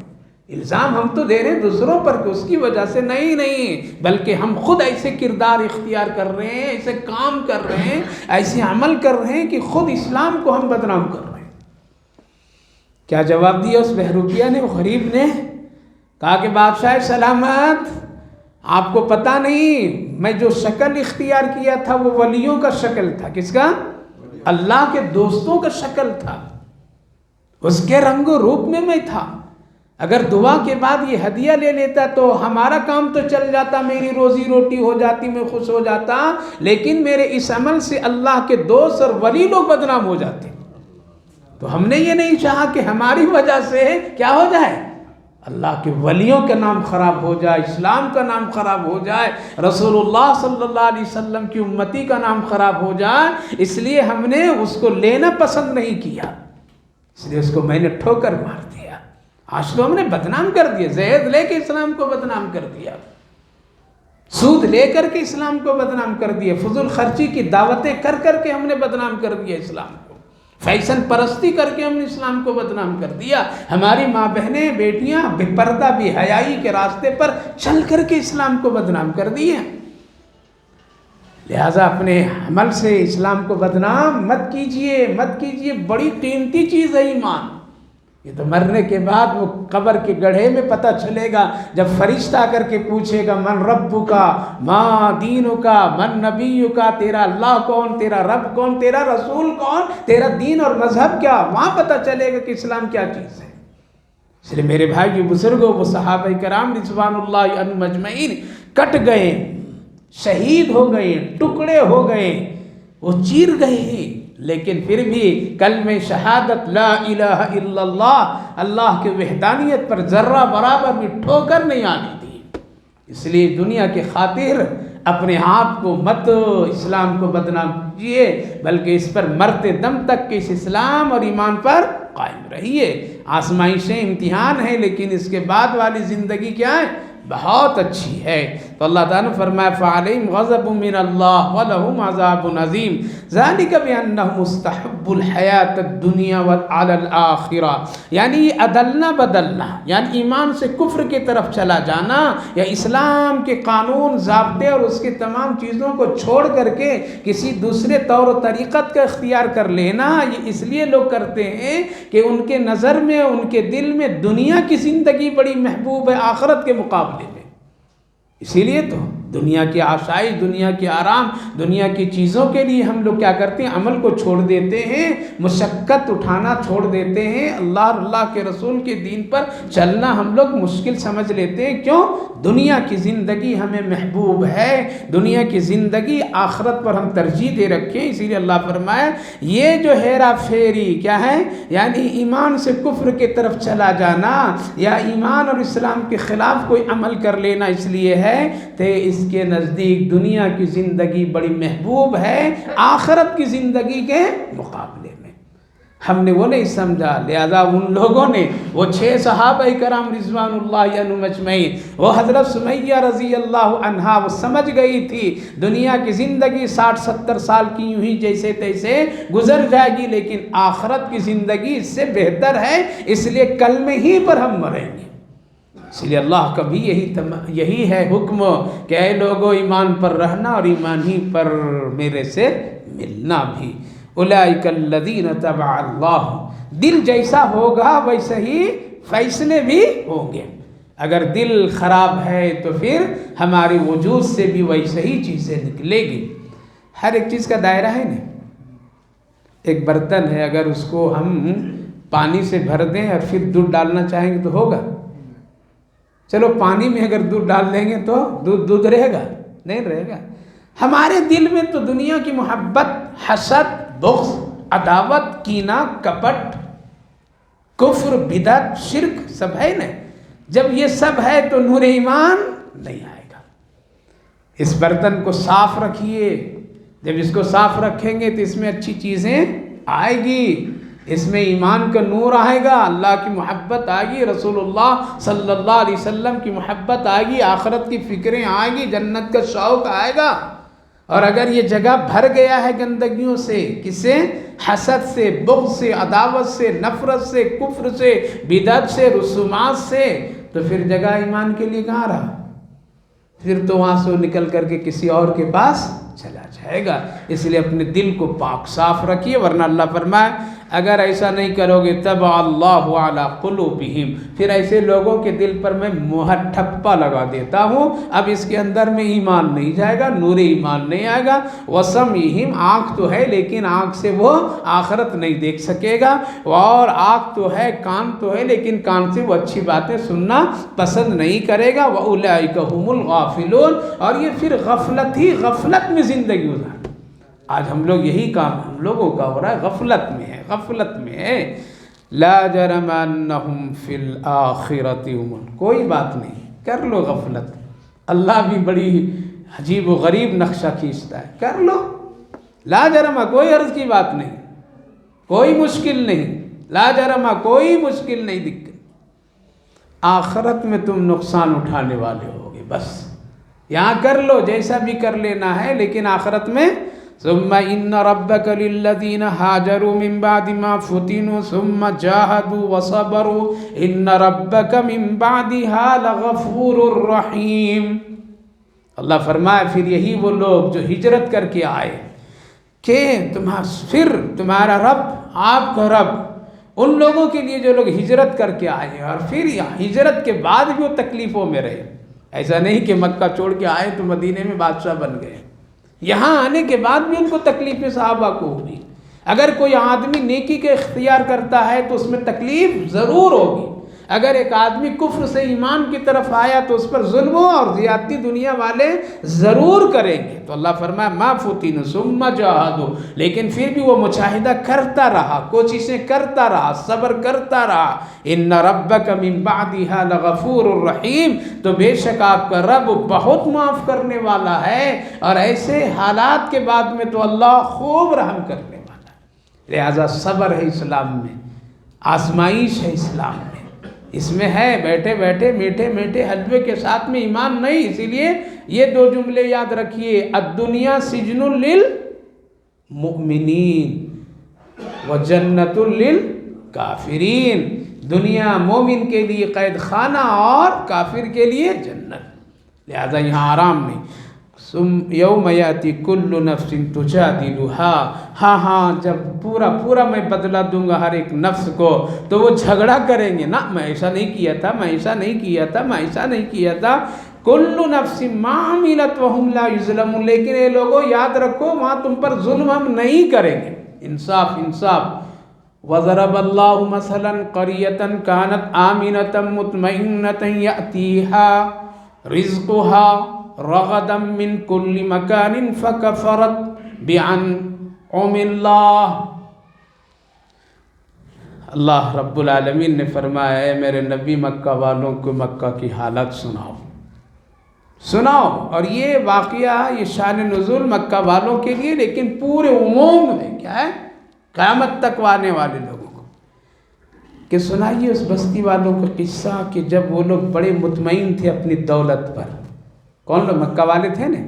الزام ہم تو دے رہے ہیں دوسروں پر کہ اس کی وجہ سے، نہیں، بلکہ ہم خود ایسے کردار اختیار کر رہے ہیں، ایسے کام کر رہے ہیں، ایسے عمل کر رہے ہیں کہ خود اسلام کو ہم بدنام کر رہے ہیں۔ کیا جواب دیا اس بہروپیہ نے، وہ غریب نے؟ کہا کہ بادشاہ سلامت، آپ کو پتہ نہیں میں جو شکل اختیار کیا تھا وہ ولیوں کا شکل تھا۔ کس کا؟ اللہ کے دوستوں کا شکل تھا، اس کے رنگ و روپ میں تھا۔ اگر دعا کے بعد یہ ہدیہ لے لیتا تو ہمارا کام تو چل جاتا، میری روزی روٹی ہو جاتی، میں خوش ہو جاتا، لیکن میرے اس عمل سے اللہ کے دوست اور ولی لوگ بدنام ہو جاتے۔ تو ہم نے یہ نہیں چاہا کہ ہماری وجہ سے کیا ہو جائے، اللہ کے ولیوں کا نام خراب ہو جائے، اسلام کا نام خراب ہو جائے، رسول اللہ صلی اللہ علیہ وسلم کی امتی کا نام خراب ہو جائے، اس لیے ہم نے اس کو لینا پسند نہیں کیا، اس لیے اس کو میں نے ٹھوکر مار دیا۔ آج تو ہم نے بدنام کر دیا، زہد لے کے اسلام کو بدنام کر دیا، سود لے کر کے اسلام کو بدنام کر دیا، فضول خرچی کی دعوتیں کر کے ہم نے بدنام کر دیا اسلام کو، فیشن پرستی کر کے ہم نے اسلام کو بدنام کر دیا، ہماری ماں بہنیں بیٹیاں بے پردہ بے حیائی کے راستے پر چل کر کے اسلام کو بدنام کر دیے۔ لہٰذا اپنے عمل سے اسلام کو بدنام مت کیجئے، بڑی قیمتی چیز ہے ایمان۔ یہ تو مرنے کے بعد وہ قبر کے گڑھے میں پتہ چلے گا، جب فرشتہ آ کر کے پوچھے گا من ربک ما دینک من نبیک، تیرا اللہ کون، تیرا رب کون، تیرا رسول کون، تیرا دین اور مذہب کیا، وہاں پتہ چلے گا کہ اسلام کیا چیز ہے۔ اس لیے میرے بھائی بزرگوں، وہ صحابہ کرام رضوان اللہ عنہم اجمعین کٹ گئے، شہید ہو گئے، ٹکڑے ہو گئے، وہ چیر گئے ہیں، لیکن پھر بھی کلمہ شہادت لا الہ الا اللہ کے وحدانیت پر ذرہ برابر بھی ٹھوکر نہیں آنی تھی۔ اس لیے دنیا کے خاطر اپنے آپ کو مت اسلام کو بدنام کیجیے، بلکہ اس پر مرتے دم تک کے اس اسلام اور ایمان پر قائم رہیے۔ آزمائشیں امتحان ہیں، لیکن اس کے بعد والی زندگی کیا ہے، بہت اچھی ہے۔ تو اللہ تعالیٰ نے فرمایا فَعَلَيْهِمْ غَضَبٌ مِّنَ اللَّهِ وَلَهُمْ عَذَابٌ عَظِيمٌ ذَلِكَ بِأَنَّهُمْ مُسْتَحِبُّ الْحَيَاةَ الدُّنْيَا عَلَى الْآخِرَةِ، یعنی یہ عدلنا بدلنا، یعنی ایمان سے کفر کی طرف چلا جانا، یا اسلام کے قانون ضابطے اور اس کے تمام چیزوں کو چھوڑ کر کے کسی دوسرے طور و طریقت کا اختیار کر لینا، یہ اس لیے لوگ کرتے ہیں کہ ان کے نظر میں، ان کے دل میں دنیا کی زندگی بڑی محبوب ہے آخرت کے مقابلے میں۔ اسی لیے تو دنیا کی آسائش، دنیا کی آرام، دنیا کی چیزوں کے لیے ہم لوگ کیا کرتے ہیں؟ عمل کو چھوڑ دیتے ہیں، مشقت اٹھانا چھوڑ دیتے ہیں، اللہ اور اللہ کے رسول کے دین پر چلنا ہم لوگ مشکل سمجھ لیتے ہیں۔ کیوں؟ دنیا کی زندگی ہمیں محبوب ہے، دنیا کی زندگی آخرت پر ہم ترجیح دے رکھیں۔ اسی لیے اللہ فرمایا یہ جو ہیرا پھیری کیا ہے؟ یعنی ایمان سے کفر کی طرف چلا جانا یا ایمان اور اسلام کے خلاف کوئی عمل کر لینا اس لیے ہے کہ اس کے نزدیک دنیا کی زندگی بڑی محبوب ہے آخرت کی زندگی کے مقابلے میں۔ ہم نے وہ نہیں سمجھا، لہذا ان لوگوں نے وہ 6 صحابہ کرام رضوان اللہ عنہم اجمعین، وہ حضرت سمیہ رضی اللہ عنہا، وہ سمجھ گئی تھی دنیا کی زندگی 60-70 سال کی یوں ہی جیسے تیسے گزر جائے گی، لیکن آخرت کی زندگی اس سے بہتر ہے، اس لیے کلمے ہی پر ہم مریں گے۔ اس لیے اللہ کا بھی یہی ہے حکم کہ اے لوگو ایمان پر رہنا اور ایمان ہی پر میرے سے ملنا بھی۔ اولئک الذین تبع اللہ، دل جیسا ہوگا ویسے ہی فیصلے بھی ہوں گے۔ اگر دل خراب ہے تو پھر ہمارے وجود سے بھی ویسے ہی چیزیں نکلے گی۔ ہر ایک چیز کا دائرہ ہے نا، ایک برتن ہے، اگر اس کو ہم پانی سے بھر دیں اور پھر دودھ ڈالنا چاہیں گے تو ہوگا؟ چلو پانی میں اگر دودھ ڈال دیں گے تو دودھ رہے گا؟ نہیں رہے گا۔ ہمارے دل میں تو دنیا کی محبت، حسد، بغض، عداوت، کینہ، کپٹ، کفر، بدعت، شرک سب ہے نا۔ جب یہ سب ہے تو نور ایمان نہیں آئے گا۔ اس برتن کو صاف رکھیے، جب اس کو صاف رکھیں گے تو اس میں اچھی چیزیں آئے گی، اس میں ایمان کا نور آئے گا، اللہ کی محبت آئے گی، رسول اللہ صلی اللہ علیہ وسلم کی محبت آئے گی، آخرت کی فکریں آئیں گی، جنت کا شوق آئے گا۔ اور اگر یہ جگہ بھر گیا ہے گندگیوں سے، کس سے؟ حسد سے، بغض سے، عداوت سے، نفرت سے، کفر سے، بدعت سے، رسومات سے، تو پھر جگہ ایمان کے لیے کہاں رہا؟ پھر تو وہاں سے نکل کر کے کسی اور کے پاس چلا جائے گا۔ اس لیے اپنے دل کو پاک صاف رکھیے، ورنہ اللہ فرمائے اگر ایسا نہیں کرو گے طبع اللہ علی قلوبہم، پھر ایسے لوگوں کے دل پر میں مہر ٹھپا لگا دیتا ہوں، اب اس کے اندر میں ایمان نہیں جائے گا، نور ایمان نہیں آئے گا۔ وسمعہم، آنکھ تو ہے لیکن آنکھ سے وہ آخرت نہیں دیکھ سکے گا، اور آنکھ تو ہے، کان تو ہے لیکن کان سے وہ اچھی باتیں سننا پسند نہیں کرے گا۔ وَأُولَئِكَ هُمُ الْغَافِلُونَ، اور یہ پھر غفلت ہی غفلت میں زندگی گزار۔ آج ہم لوگ یہی کام ہم لوگوں کا ہو رہا ہے، غفلت میں ہے، غفلت میں ہے۔ لا جرم انہم فی الآخرۃ هم، کوئی بات نہیں، کر لو غفلت، اللہ بھی بڑی عجیب و غریب نقشہ کھینچتا ہے، کر لو، لا جرم، کوئی عرض کی بات نہیں، کوئی مشکل نہیں، لا جرم، کوئی مشکل نہیں، دقت آخرت میں تم نقصان اٹھانے والے ہوگے، بس یہاں کر لو جیسا بھی کر لینا ہے، لیکن آخرت میں ثم ان ربک للذین ہاجروا من بعد ما فتنوا ثم جاہدوا وصبروا ان ربک من بعدها لغفور رحیم۔ اللہ فرمائے پھر یہی وہ لوگ جو ہجرت کر کے آئے کہ پھر تمہارا رب، آپ کا رب، ان لوگوں کے لیے جو لوگ ہجرت کر کے آئے اور پھر ہجرت کے بعد بھی وہ تکلیفوں میں رہے، ایسا نہیں کہ مکہ چھوڑ کے آئے تو مدینے میں بادشاہ بن گئے، یہاں آنے کے بعد بھی ان کو تکلیفیں صحابہ کو ہوئی۔ اگر کوئی آدمی نیکی کا اختیار کرتا ہے تو اس میں تکلیف ضرور ہوگی، اگر ایک آدمی کفر سے ایمان کی طرف آیا تو اس پر ظلم اور زیادتی دنیا والے ضرور کریں گے۔ تو اللہ فرمایا ما فتنوا ثم جاہدوا، لیکن پھر بھی وہ مجاہدہ کرتا رہا، کوششیں کرتا رہا، صبر کرتا رہا۔ ان ربک من بعدها لغفور الرحیم، تو بے شک آپ کا رب بہت معاف کرنے والا ہے، اور ایسے حالات کے بعد میں تو اللہ خوب رحم کرنے والا ہے۔ لہذا صبر ہے اسلام میں، آزمائش ہے اسلام میں، اس میں ہے بیٹھے بیٹھے میٹھے میٹھے حلوے کے ساتھ میں ایمان نہیں۔ اسی لیے یہ 2 جملے یاد رکھیے، الدنیا سجن للمؤمنین وجنت للکافرین، دنیا مومن کے لیے قید خانہ اور کافر کے لیے جنت، لہذا یہاں آرام نہیں۔ یوم یاتی کل نفس تجادل، ہاں جب پورا میں بدلہ دوں گا ہر ایک نفس کو، تو وہ جھگڑا کریں گے، نا میں ایسا نہیں کیا تھا، میں ایسا نہیں کیا تھا، میں ایسا نہیں کیا تھا، کل نفس ما عملت وہم لا یظلمون، لیکن اے لوگوں یاد رکھو وہاں تم پر ظلم ہم نہیں کریں گے. انصاف انصاف. وضرب اللہ مثلا قریۃ کانت آمنۃ مطمئنۃ یأتیہا رزقها رغدا من کل مکان فکفرت بانعم اللہ. اللہ رب العالمین نے فرمایا اے میرے نبی مکہ والوں کو مکہ کی حالت سناؤ. اور یہ واقعہ یہ شان نزول مکہ والوں کے لیے، لیکن پورے عموم میں کیا ہے، قیامت تک آنے والے لوگوں کو کہ سنائیے اس بستی والوں کا قصہ کہ جب وہ لوگ بڑے مطمئن تھے اپنی دولت پر. کون لوگ؟ مکہ والے تھے نا.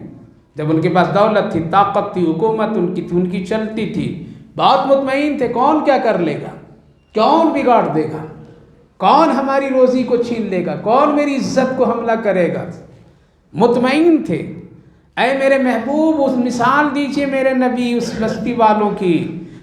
جب ان کے پاس دولت تھی، طاقت تھی، حکومت ان کی چلتی تھی، بہت مطمئن تھے کون کیا کر لے گا، کون بگاڑ دے گا، کون ہماری روزی کو چھین لے گا، کون میری عزت کو حملہ کرے گا. مطمئن تھے. اے میرے محبوب اس مثال دیجئے میرے نبی اس بستی والوں کی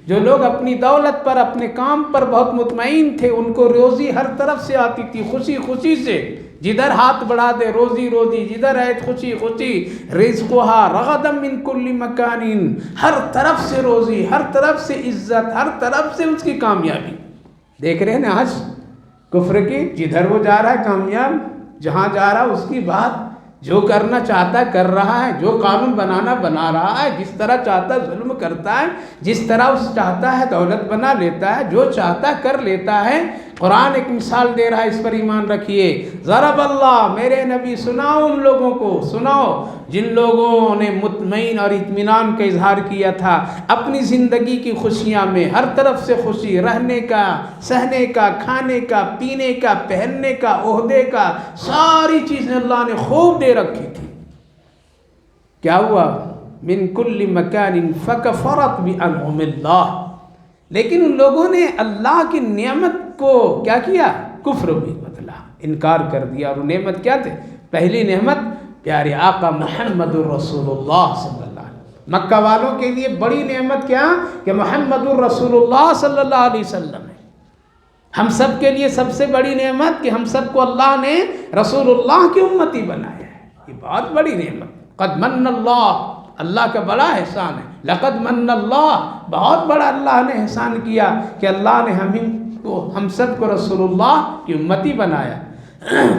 جو لوگ اپنی دولت پر اپنے کام پر بہت مطمئن تھے، ان کو روزی ہر طرف سے آتی تھی خوشی خوشی سے، جدھر ہاتھ بڑھا دے روزی روزی، جدھر ہے خوشی خوشی. رزقها رغدا من کل مکان، ہر طرف سے روزی، ہر طرف سے عزت، ہر طرف سے اس کی کامیابی. دیکھ رہے ہیں نا آج کفر کی، جدھر وہ جا رہا ہے کامیاب، جہاں جا رہا ہے اس کی بات، جو کرنا چاہتا ہے کر رہا ہے، جو قانون بنانا بنا رہا ہے، جس طرح چاہتا ہے ظلم کرتا ہے، جس طرح اس چاہتا ہے دولت بنا لیتا ہے، جو چاہتا ہے کر لیتا ہے. قرآن ایک مثال دے رہا ہے، اس پر ایمان رکھیے. ضرب اللہ، میرے نبی سناؤ ان لوگوں کو، سناؤ جن لوگوں نے مطمئن اور اطمینان کا اظہار کیا تھا اپنی زندگی کی خوشیاں میں، ہر طرف سے خوشی، رہنے کا، سہنے کا، کھانے کا، پینے کا، پہننے کا، عہدے کا، ساری چیزیں اللہ نے خوب دے رکھی تھی. کیا ہوا؟ من کل مکان فکفرت بانعم اللہ. لیکن ان لوگوں نے اللہ کی نعمت کو کیا کیا؟ کفر بھی بدلا، انکار کر دیا. اور وہ نعمت کیا تھے؟ پہلی نعمت پیارے آقا محمد الرسول اللہ صلی اللہ علیہ وسلم. مکہ والوں کے لیے بڑی نعمت کیا کہ محمد الرسول اللہ صلی اللہ علیہ وسلم ہے. ہم سب کے لیے سب سے بڑی نعمت کہ ہم سب کو اللہ نے رسول اللہ کی امتی بنایا ہے. یہ بہت بڑی نعمت. قد من اللہ، اللہ کا بڑا احسان ہے. لقد من اللہ، بہت بڑا اللہ نے احسان کیا کہ اللہ نے ہم سب کو رسول اللہ کی امتی بنایا.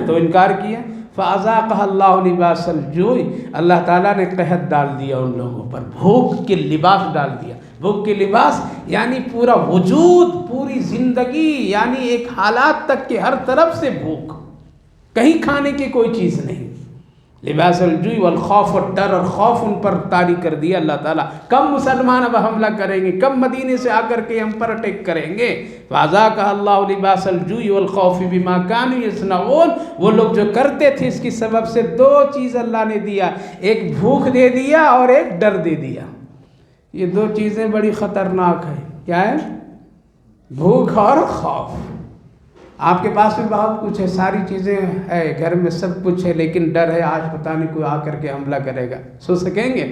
تو انکار کیا. فَأَذَاقَهَا اللَّهُ لِبَاسَ الْجُوعِ، اللہ تعالیٰ نے قحط ڈال دیا ان لوگوں پر، بھوک کے لباس ڈال دیا. بھوک کے لباس یعنی پورا وجود، پوری زندگی، یعنی ایک حالات تک کہ ہر طرف سے بھوک، کہیں کھانے کی کوئی چیز نہیں. لباس الجوع والخوف، اور ڈر اور خوف ان پر طاری کر دیا اللہ تعالیٰ. کب مسلمان اب حملہ کریں گے، کب مدینے سے آ کر کے ہم پر اٹیک کریں گے. فَأَذَاقَهَا اللَّهُ لِبَاسَ الْجُوعِ وَالْخَوْفِ بِمَا كَانُوا يَصْنَعُونَ. وہ لوگ جو کرتے تھے اس کی سبب سے دو چیز اللہ نے دیا، ایک بھوک دے دیا اور ایک ڈر دے دیا. یہ دو چیزیں بڑی خطرناک ہیں. کیا ہے؟ بھوک اور خوف. آپ کے پاس میں بہت کچھ ہے، ساری چیزیں ہے، گھر میں سب کچھ ہے، لیکن ڈر ہے آج پتہ نہیں کوئی آ کر کے حملہ کرے گا. سو سکیں گے؟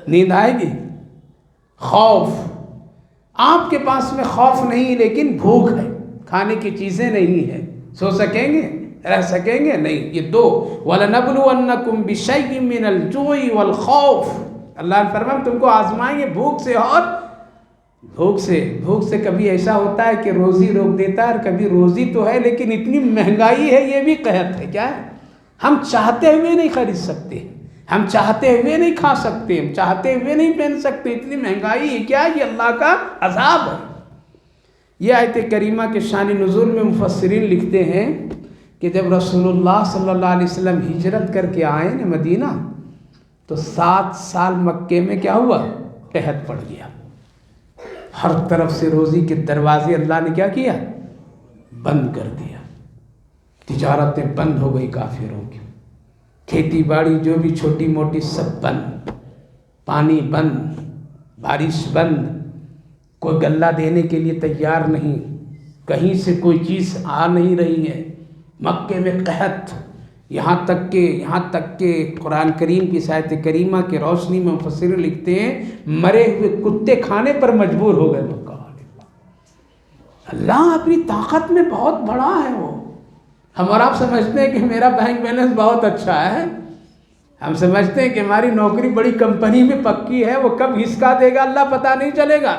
نیند آئے گی؟ خوف، آپ کے پاس میں خوف نہیں لیکن بھوک ہے، کھانے کی چیزیں نہیں ہیں، سو سکیں گے؟ رہ سکیں گے؟ نہیں. یہ دو. وَلَنَبْلُوَنَّكُمْ بِشَيْءٍ مِّنَ الْجُوعِ وَالْخَوْفِ، اللہ نے فرمایا تم کو آزمائیں گے بھوک سے اور بھوک سے. کبھی ایسا ہوتا ہے کہ روزی روک دیتا ہے، اور کبھی روزی تو ہے لیکن اتنی مہنگائی ہے، یہ بھی قحط ہے. کیا ہے؟ ہم چاہتے ہوئے نہیں خرید سکتے، ہم چاہتے ہوئے نہیں کھا سکتے، ہم چاہتے ہوئے نہیں پہن سکتے، اتنی مہنگائی ہے. کیا یہ اللہ کا عذاب ہے. یہ آیت کریمہ کے شان نزول میں مفسرین لکھتے ہیں کہ جب رسول اللہ صلی اللہ علیہ وسلم ہجرت کر کے آئے نا مدینہ، تو 7 سال مکے میں کیا ہوا؟ قحط پڑ گیا. ہر طرف سے روزی کے دروازے اللہ نے کیا کیا؟ بند کر دیا. تجارتیں بند ہو گئی کافروں کی، کھیتی باڑی جو بھی چھوٹی موٹی سب بند، پانی بند، بارش بند، کوئی غلہ دینے کے لیے تیار نہیں، کہیں سے کوئی چیز آ نہیں رہی ہے. مکے میں قحط. یہاں تک کہ قرآن کریم کی آیت کریمہ کی روشنی میں مفسرین لکھتے ہیں مرے ہوئے کتے کھانے پر مجبور ہو گئے مکہ والے. اللہ اپنی طاقت میں بہت بڑا ہے. وہ ہم اور آپ سمجھتے ہیں کہ میرا بینک بیلنس بہت اچھا ہے، ہم سمجھتے ہیں کہ ہماری نوکری بڑی کمپنی میں پکی ہے، وہ کب ہسکا دے گا اللہ پتہ نہیں چلے گا۔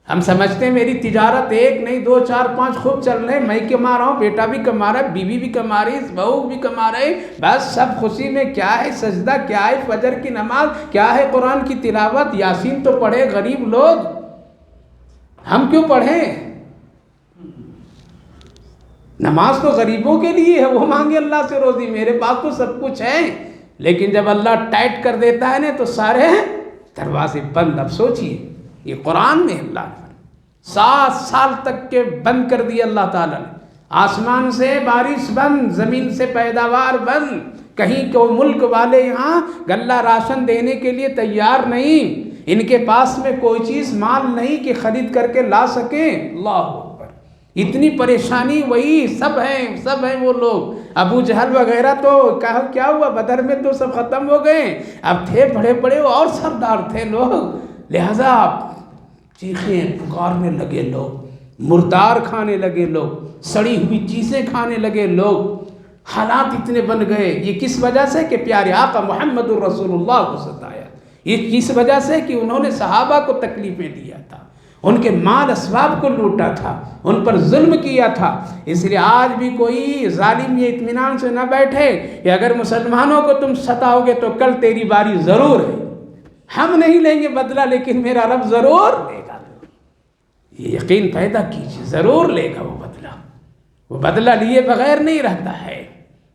ہم سمجھتے ہیں میری تجارت 1 نہیں 2 4 5 خوب چل رہے، میں کما رہا ہوں، بیٹا بھی کما رہا ہے، بیوی بھی کما رہی، بہو بھی کما رہے، بس سب خوشی میں۔ کیا ہے سجدہ، کیا ہے فجر کی نماز، کیا ہے قرآن کی تلاوت، یاسین تو پڑھے غریب لوگ، ہم کیوں پڑھیں؟ نماز تو غریبوں کے لیے ہے، وہ مانگے اللہ سے روزی، میرے پاس تو سب کچھ ہے۔ لیکن جب اللہ ٹائٹ کر دیتا ہے نا تو سارے دروازے بند۔ اب سوچئے، یہ قرآن میں اللہ نے 7 سال تک کے بند کر دیا اللہ تعالیٰ نے، آسمان سے بارش بند، زمین سے پیداوار بند، کہیں کو ملک والے یہاں غلہ راشن دینے کے لیے تیار نہیں، ان کے پاس میں کوئی چیز مال نہیں کہ خرید کر کے لا سکیں۔ اللہ اکبر، اتنی پریشانی، وہی سب ہیں وہ لوگ۔ ابو جہل وغیرہ تو کیا ہوا، بدر میں تو سب ختم ہو گئے، اب تھے بڑے بڑے اور سردار تھے لوگ، لہذا چیخیں پکارنے لگے لوگ، مردار کھانے لگے لوگ، سڑی ہوئی چیزیں کھانے لگے لوگ، حالات اتنے بن گئے۔ یہ کس وجہ سے کہ پیارے آقا محمد الرسول اللہ کو ستایا، یہ کس وجہ سے کہ انہوں نے صحابہ کو تکلیفیں دیا تھا، ان کے مال اسباب کو لوٹا تھا، ان پر ظلم کیا تھا۔ اس لیے آج بھی کوئی ظالم یہ اطمینان سے نہ بیٹھے کہ اگر مسلمانوں کو تم ستاؤ گے تو کل تیری باری ضرور ہے، ہم نہیں لیں گے بدلہ لیکن میرا رب ضرور لے گا۔ یہ یقین پیدا کیجیے، ضرور لے گا وہ بدلہ، وہ بدلہ لیے بغیر نہیں رہتا ہے۔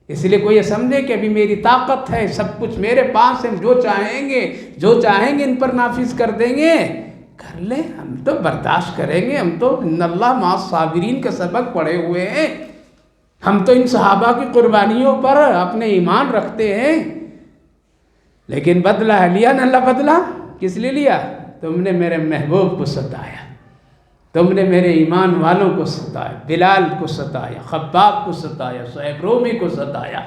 اس لیے کوئی یہ سمجھے کہ ابھی میری طاقت ہے، سب کچھ میرے پاس ہے، جو چاہیں گے ان پر نافذ کر دیں گے، کر لیں، ہم تو برداشت کریں گے، ہم تو ان اللہ مع الصابرین کا سبق پڑھے ہوئے ہیں، ہم تو ان صحابہ کی قربانیوں پر اپنے ایمان رکھتے ہیں۔ لیکن بدلہ ہے، لیا نہ اللہ بدلہ، کس لیے لیا؟ تم نے میرے محبوب کو ستایا، تم نے میرے ایمان والوں کو ستایا، بلال کو ستایا، خباب کو ستایا، صہیب رومی کو ستایا،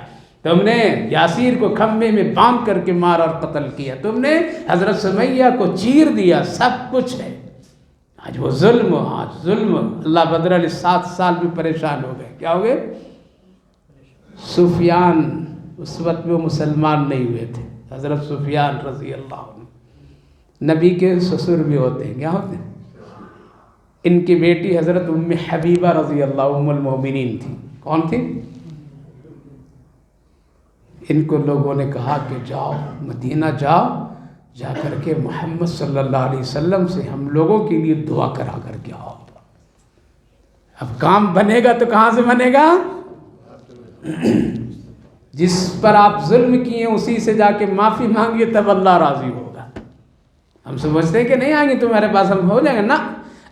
تم نے یاسیر کو کھمبے میں باندھ کر کے مارا اور قتل کیا، تم نے حضرت سمیہ کو چیر دیا، سب کچھ ہے۔ آج وہ ظلم، اللہ بدر علیہ 7 سال بھی پریشان ہو گئے، کیا ہو گئے؟ سفیان، اس وقت وہ مسلمان نہیں ہوئے تھے، حضرت سفیان رضی اللہ عنہ نبی کے سسر بھی ہوتے ہیں، کیا ہوتے ہیں؟ ان کی بیٹی حضرت ام حبیبہ رضی اللہ ام المومنین تھی، کون تھی؟ ان کو لوگوں نے کہا کہ جاؤ مدینہ جاؤ، جا کر کے محمد صلی اللہ علیہ وسلم سے ہم لوگوں کے لیے دعا کرا کر کے آؤ۔ اب کام بنے گا تو کہاں سے بنے گا؟ جس پر آپ ظلم کیے اسی سے جا کے معافی مانگیے تب اللہ راضی ہوگا۔ ہم سمجھتے ہیں کہ نہیں آئیں گے تمہارے پاس، ہم ہو جائیں گے، نہ،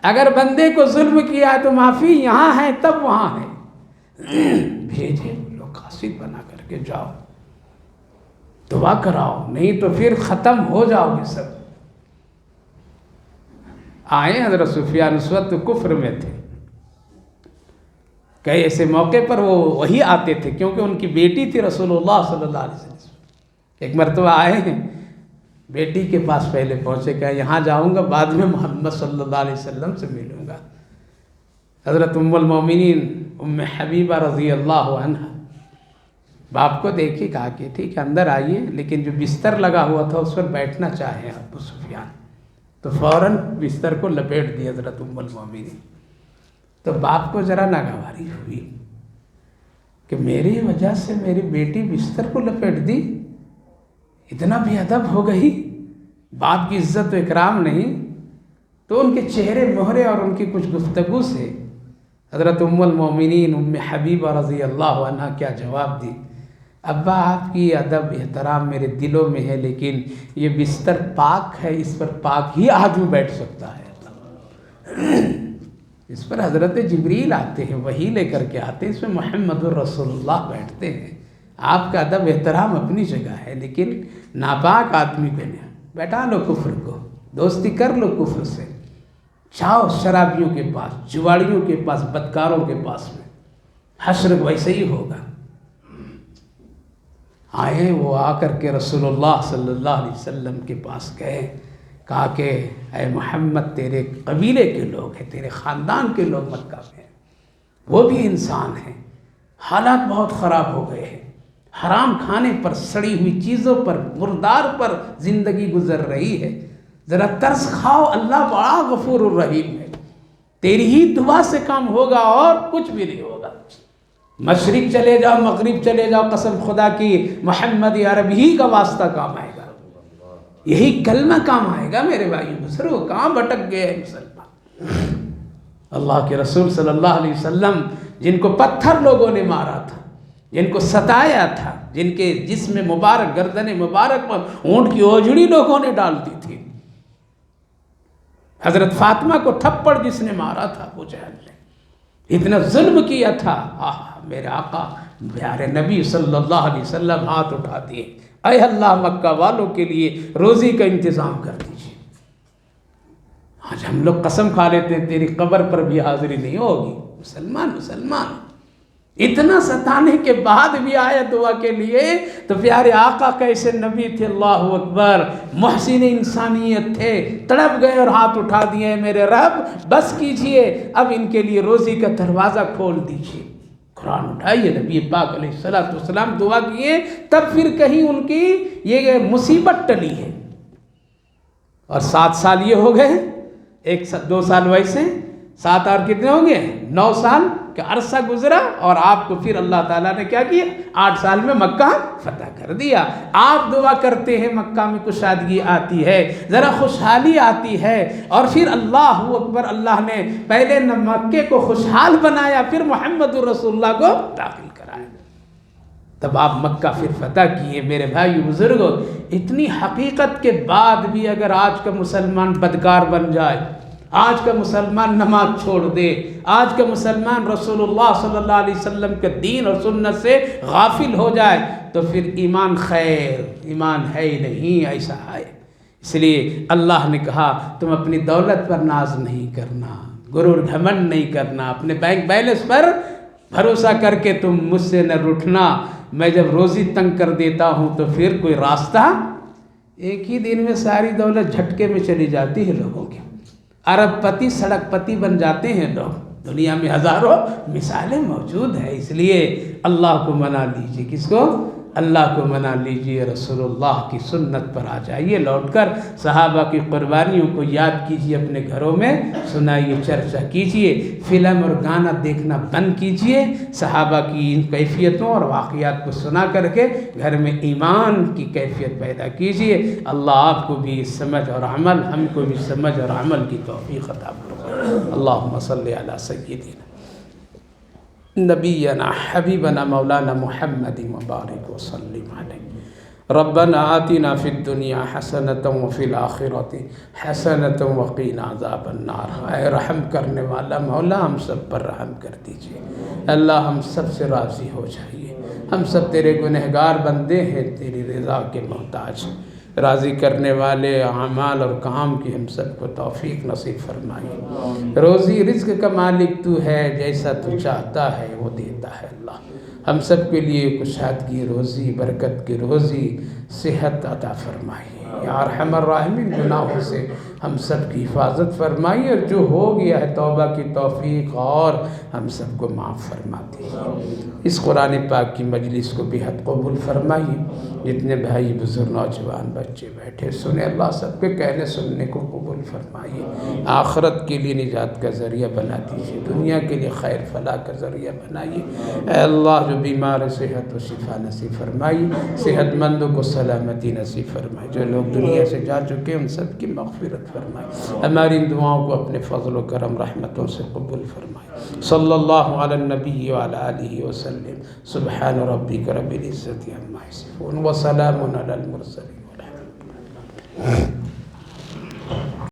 اگر بندے کو ظلم کیا ہے تو معافی یہاں ہے تب وہاں ہے، بھیجے لوگ قاصد بنا کر کے جاؤ دعا کراؤ، نہیں تو پھر ختم ہو جاؤ گے سب۔ آئے حضرت سفیان اس وقت کفر میں تھے، کئی ایسے موقع پر وہ وہی آتے تھے کیونکہ ان کی بیٹی تھی رسول اللہ صلی اللہ علیہ وسلم۔ ایک مرتبہ آئے ہیں، بیٹی کے پاس پہلے پہنچے، کہ یہاں جاؤں گا بعد میں محمد صلی اللہ علیہ وسلم سے ملوں گا۔ حضرت ام المومنین ام حبیبہ رضی اللہ عنہ باپ کو دیکھی، کہا کہ ٹھیک ہے اندر آئیے، لیکن جو بستر لگا ہوا تھا اس پر بیٹھنا چاہیں ابو سفیان، تو فوراً بستر کو لپیٹ دی حضرت ام المومنین۔ تو باپ کو ذرا ناگواری ہوئی کہ میری وجہ سے میری بیٹی بستر کو لپیٹ دی، اتنا بے ادب ہو گئی، باپ کی عزت و اکرام نہیں۔ تو ان کے چہرے مہرے اور ان کی کچھ گفتگو سے حضرت ام المومنین ام حبیبہ رضی اللہ عنہ کیا جواب دی؟ ابا آپ کی ادب احترام میرے دلوں میں ہے، لیکن یہ بستر پاک ہے، اس پر پاک ہی آدمی بیٹھ سکتا ہے، اس پر حضرت جبریل آتے ہیں، وہی لے کر کے آتے ہیں، اس میں محمد الرسول اللہ بیٹھتے ہیں۔ آپ کا ادب احترام اپنی جگہ ہے، لیکن ناپاک آدمی پہ نہیں۔ بیٹھا لو کفر کو، دوستی کر لو کفر سے، جاؤ شرابیوں کے پاس، جواڑیوں کے پاس، بدکاروں کے پاس میں، حشر ویسے ہی ہوگا۔ آئے وہ، آ کر کے رسول اللہ صلی اللہ علیہ وسلم کے پاس گئے، کہا کہ اے محمد تیرے قبیلے کے لوگ ہیں، تیرے خاندان کے لوگ مکہ میں ہیں، وہ بھی انسان ہیں، حالات بہت خراب ہو گئے ہیں، حرام کھانے پر، سڑی ہوئی چیزوں پر، مردار پر زندگی گزر رہی ہے۔ ذرا ترس کھاؤ، اللہ بڑا غفور الرحیم ہے، تیری ہی دعا سے کام ہوگا اور کچھ بھی نہیں ہوگا۔ مشرق چلے جاؤ، مغرب چلے جاؤ، قسم خدا کی محمد عربی ہی کا واسطہ کام آئے گا، یہی کلمہ کام آئے گا میرے بھائی بزرگو۔ کہاں بھٹک گئے ہیں مسلمان؟ اللہ کے رسول صلی اللہ علیہ وسلم جن کو پتھر لوگوں نے مارا تھا، جن کو ستایا تھا، جن کے جسم مبارک، گردن مبارک پر اونٹ کی اوجڑی لوگوں نے ڈال دی تھی، حضرت فاطمہ کو تھپڑ جس نے مارا تھا ابو جہل نے، اتنا ظلم کیا تھا، میرے آقا پیارے نبی صلی اللہ علیہ وسلم ہاتھ اٹھا دیے، اے اللہ مکہ والوں کے لیے روزی کا انتظام کر دیجیے۔ آج ہم لوگ قسم کھا لیتے ہیں تیری قبر پر بھی حاضری نہیں ہوگی۔ مسلمان اتنا ستانے کے بعد بھی آیا دعا کے لیے، تو پیارے آقا کیسے نبی تھے، اللہ اکبر، محسن انسانیت تھے، تڑپ گئے اور ہاتھ اٹھا دیے، میرے رب بس کیجئے، اب ان کے لیے روزی کا دروازہ کھول دیجئے۔ قرآن اٹھائیے، نبی پاک علیہ السلام دعا کیے، تب پھر کہیں ان کی یہ مصیبت ٹلی ہے۔ اور 7 سال یہ ہو گئے، 2 سال ویسے، 7 اور کتنے ہو گئے، 9 سال کا عرصہ گزرا، اور آپ کو پھر اللہ تعالیٰ نے کیا کیا، 8 سال میں مکہ فتح کر دیا۔ آپ دعا کرتے ہیں مکہ میں کشادگی آتی ہے، ذرا خوشحالی آتی ہے، اور پھر اللہ اکبر، اللہ نے پہلے مکے کو خوشحال بنایا، پھر محمد رسول اللہ کو داخل کرایا، تب آپ مکہ پھر فتح کیے۔ میرے بھائی بزرگوں، اتنی حقیقت کے بعد بھی اگر آج کا مسلمان بدکار بن جائے، آج کا مسلمان نماز چھوڑ دے، آج کا مسلمان رسول اللہ صلی اللہ علیہ وسلم کے دین اور سنت سے غافل ہو جائے، تو پھر ایمان خیر، ایمان ہے ہی نہیں، ایسا ہے۔ اس لیے اللہ نے کہا تم اپنی دولت پر ناز نہیں کرنا، غرور گھمنڈ نہیں کرنا، اپنے بینک بیلنس پر بھروسہ کر کے تم مجھ سے نہ روٹھنا، میں جب روزی تنگ کر دیتا ہوں تو پھر کوئی راستہ، ایک ہی دن میں ساری دولت جھٹکے میں چلی جاتی ہے لوگوں کی، ارب پتی سڑک پتی بن جاتے ہیں لوگ، دنیا میں ہزاروں مثالیں موجود ہیں۔ اس لیے اللہ کو منا لیجئے، کس کو؟ اللہ کو منا لیجئے، رسول اللہ کی سنت پر آ جائیے لوٹ کر، صحابہ کی قربانیوں کو یاد کیجئے، اپنے گھروں میں سنائیے، چرچا کیجئے، فلم اور گانا دیکھنا بند کیجئے، صحابہ کی ان کیفیتوں اور واقعات کو سنا کر کے گھر میں ایمان کی کیفیت پیدا کیجئے۔ اللہ آپ کو بھی سمجھ اور عمل، ہم کو بھی سمجھ اور عمل کی توفیق عطا فرمائے۔ اللہم صلی علی سیدنا نبینا حبیبنا مولانا محمد مبارک وسلم علیہ۔ ربنا آتنا فی الدنیا حسنۃ وفی الآخرۃ حسنۃ وقینا عذاب النار۔ اے رحم کرنے والا مولا، ہم سب پر رحم کر دیجئے، اللہ ہم سب سے راضی ہو جائیے، ہم سب تیرے گنہگار بندے ہیں، تیری رضا کے محتاج، راضی کرنے والے اعمال اور کام کی ہم سب کو توفیق نصیب فرمائیے۔ روزی رزق کا مالک تو ہے، جیسا تو چاہتا ہے وہ دیتا ہے اللہ، ہم سب کے لیے کشادگی روزی، برکت کی روزی، صحت عطا فرمائیے یا ارحم الراحمین۔ گناہوں سے ہم سب کی حفاظت فرمائیے، اور جو ہو گیا ہے توبہ کی توفیق اور ہم سب کو معاف فرما دیجیے۔ اس قرآن پاک کی مجلس کو بے حد قبول فرمائیے، جتنے بھائی بزرگ نوجوان بچے بیٹھے سنے، اللہ سب کے کہنے سننے کو قبول فرمائیے، آخرت کے لیے نجات کا ذریعہ بنا دیجیے، دنیا کے لیے خیر فلاح کا ذریعہ بنائیے۔ اے اللہ جو بیمار صحت و شفا نصیب فرمائیے، صحت مندوں کو سلامتی نصیب فرمائیے، جو لوگ دنیا سے جا چکے ان سب کی مغفرت فرمائے، ہماری ان دعاؤں کو اپنے فضل و کرم رحمتوں سے قبول فرمائے۔ صلی اللہ علی النبی وعلی آلہ وسلم، سبحان ربک رب العزت عما یصفون وسلام علی المرسلین والحمد للہ۔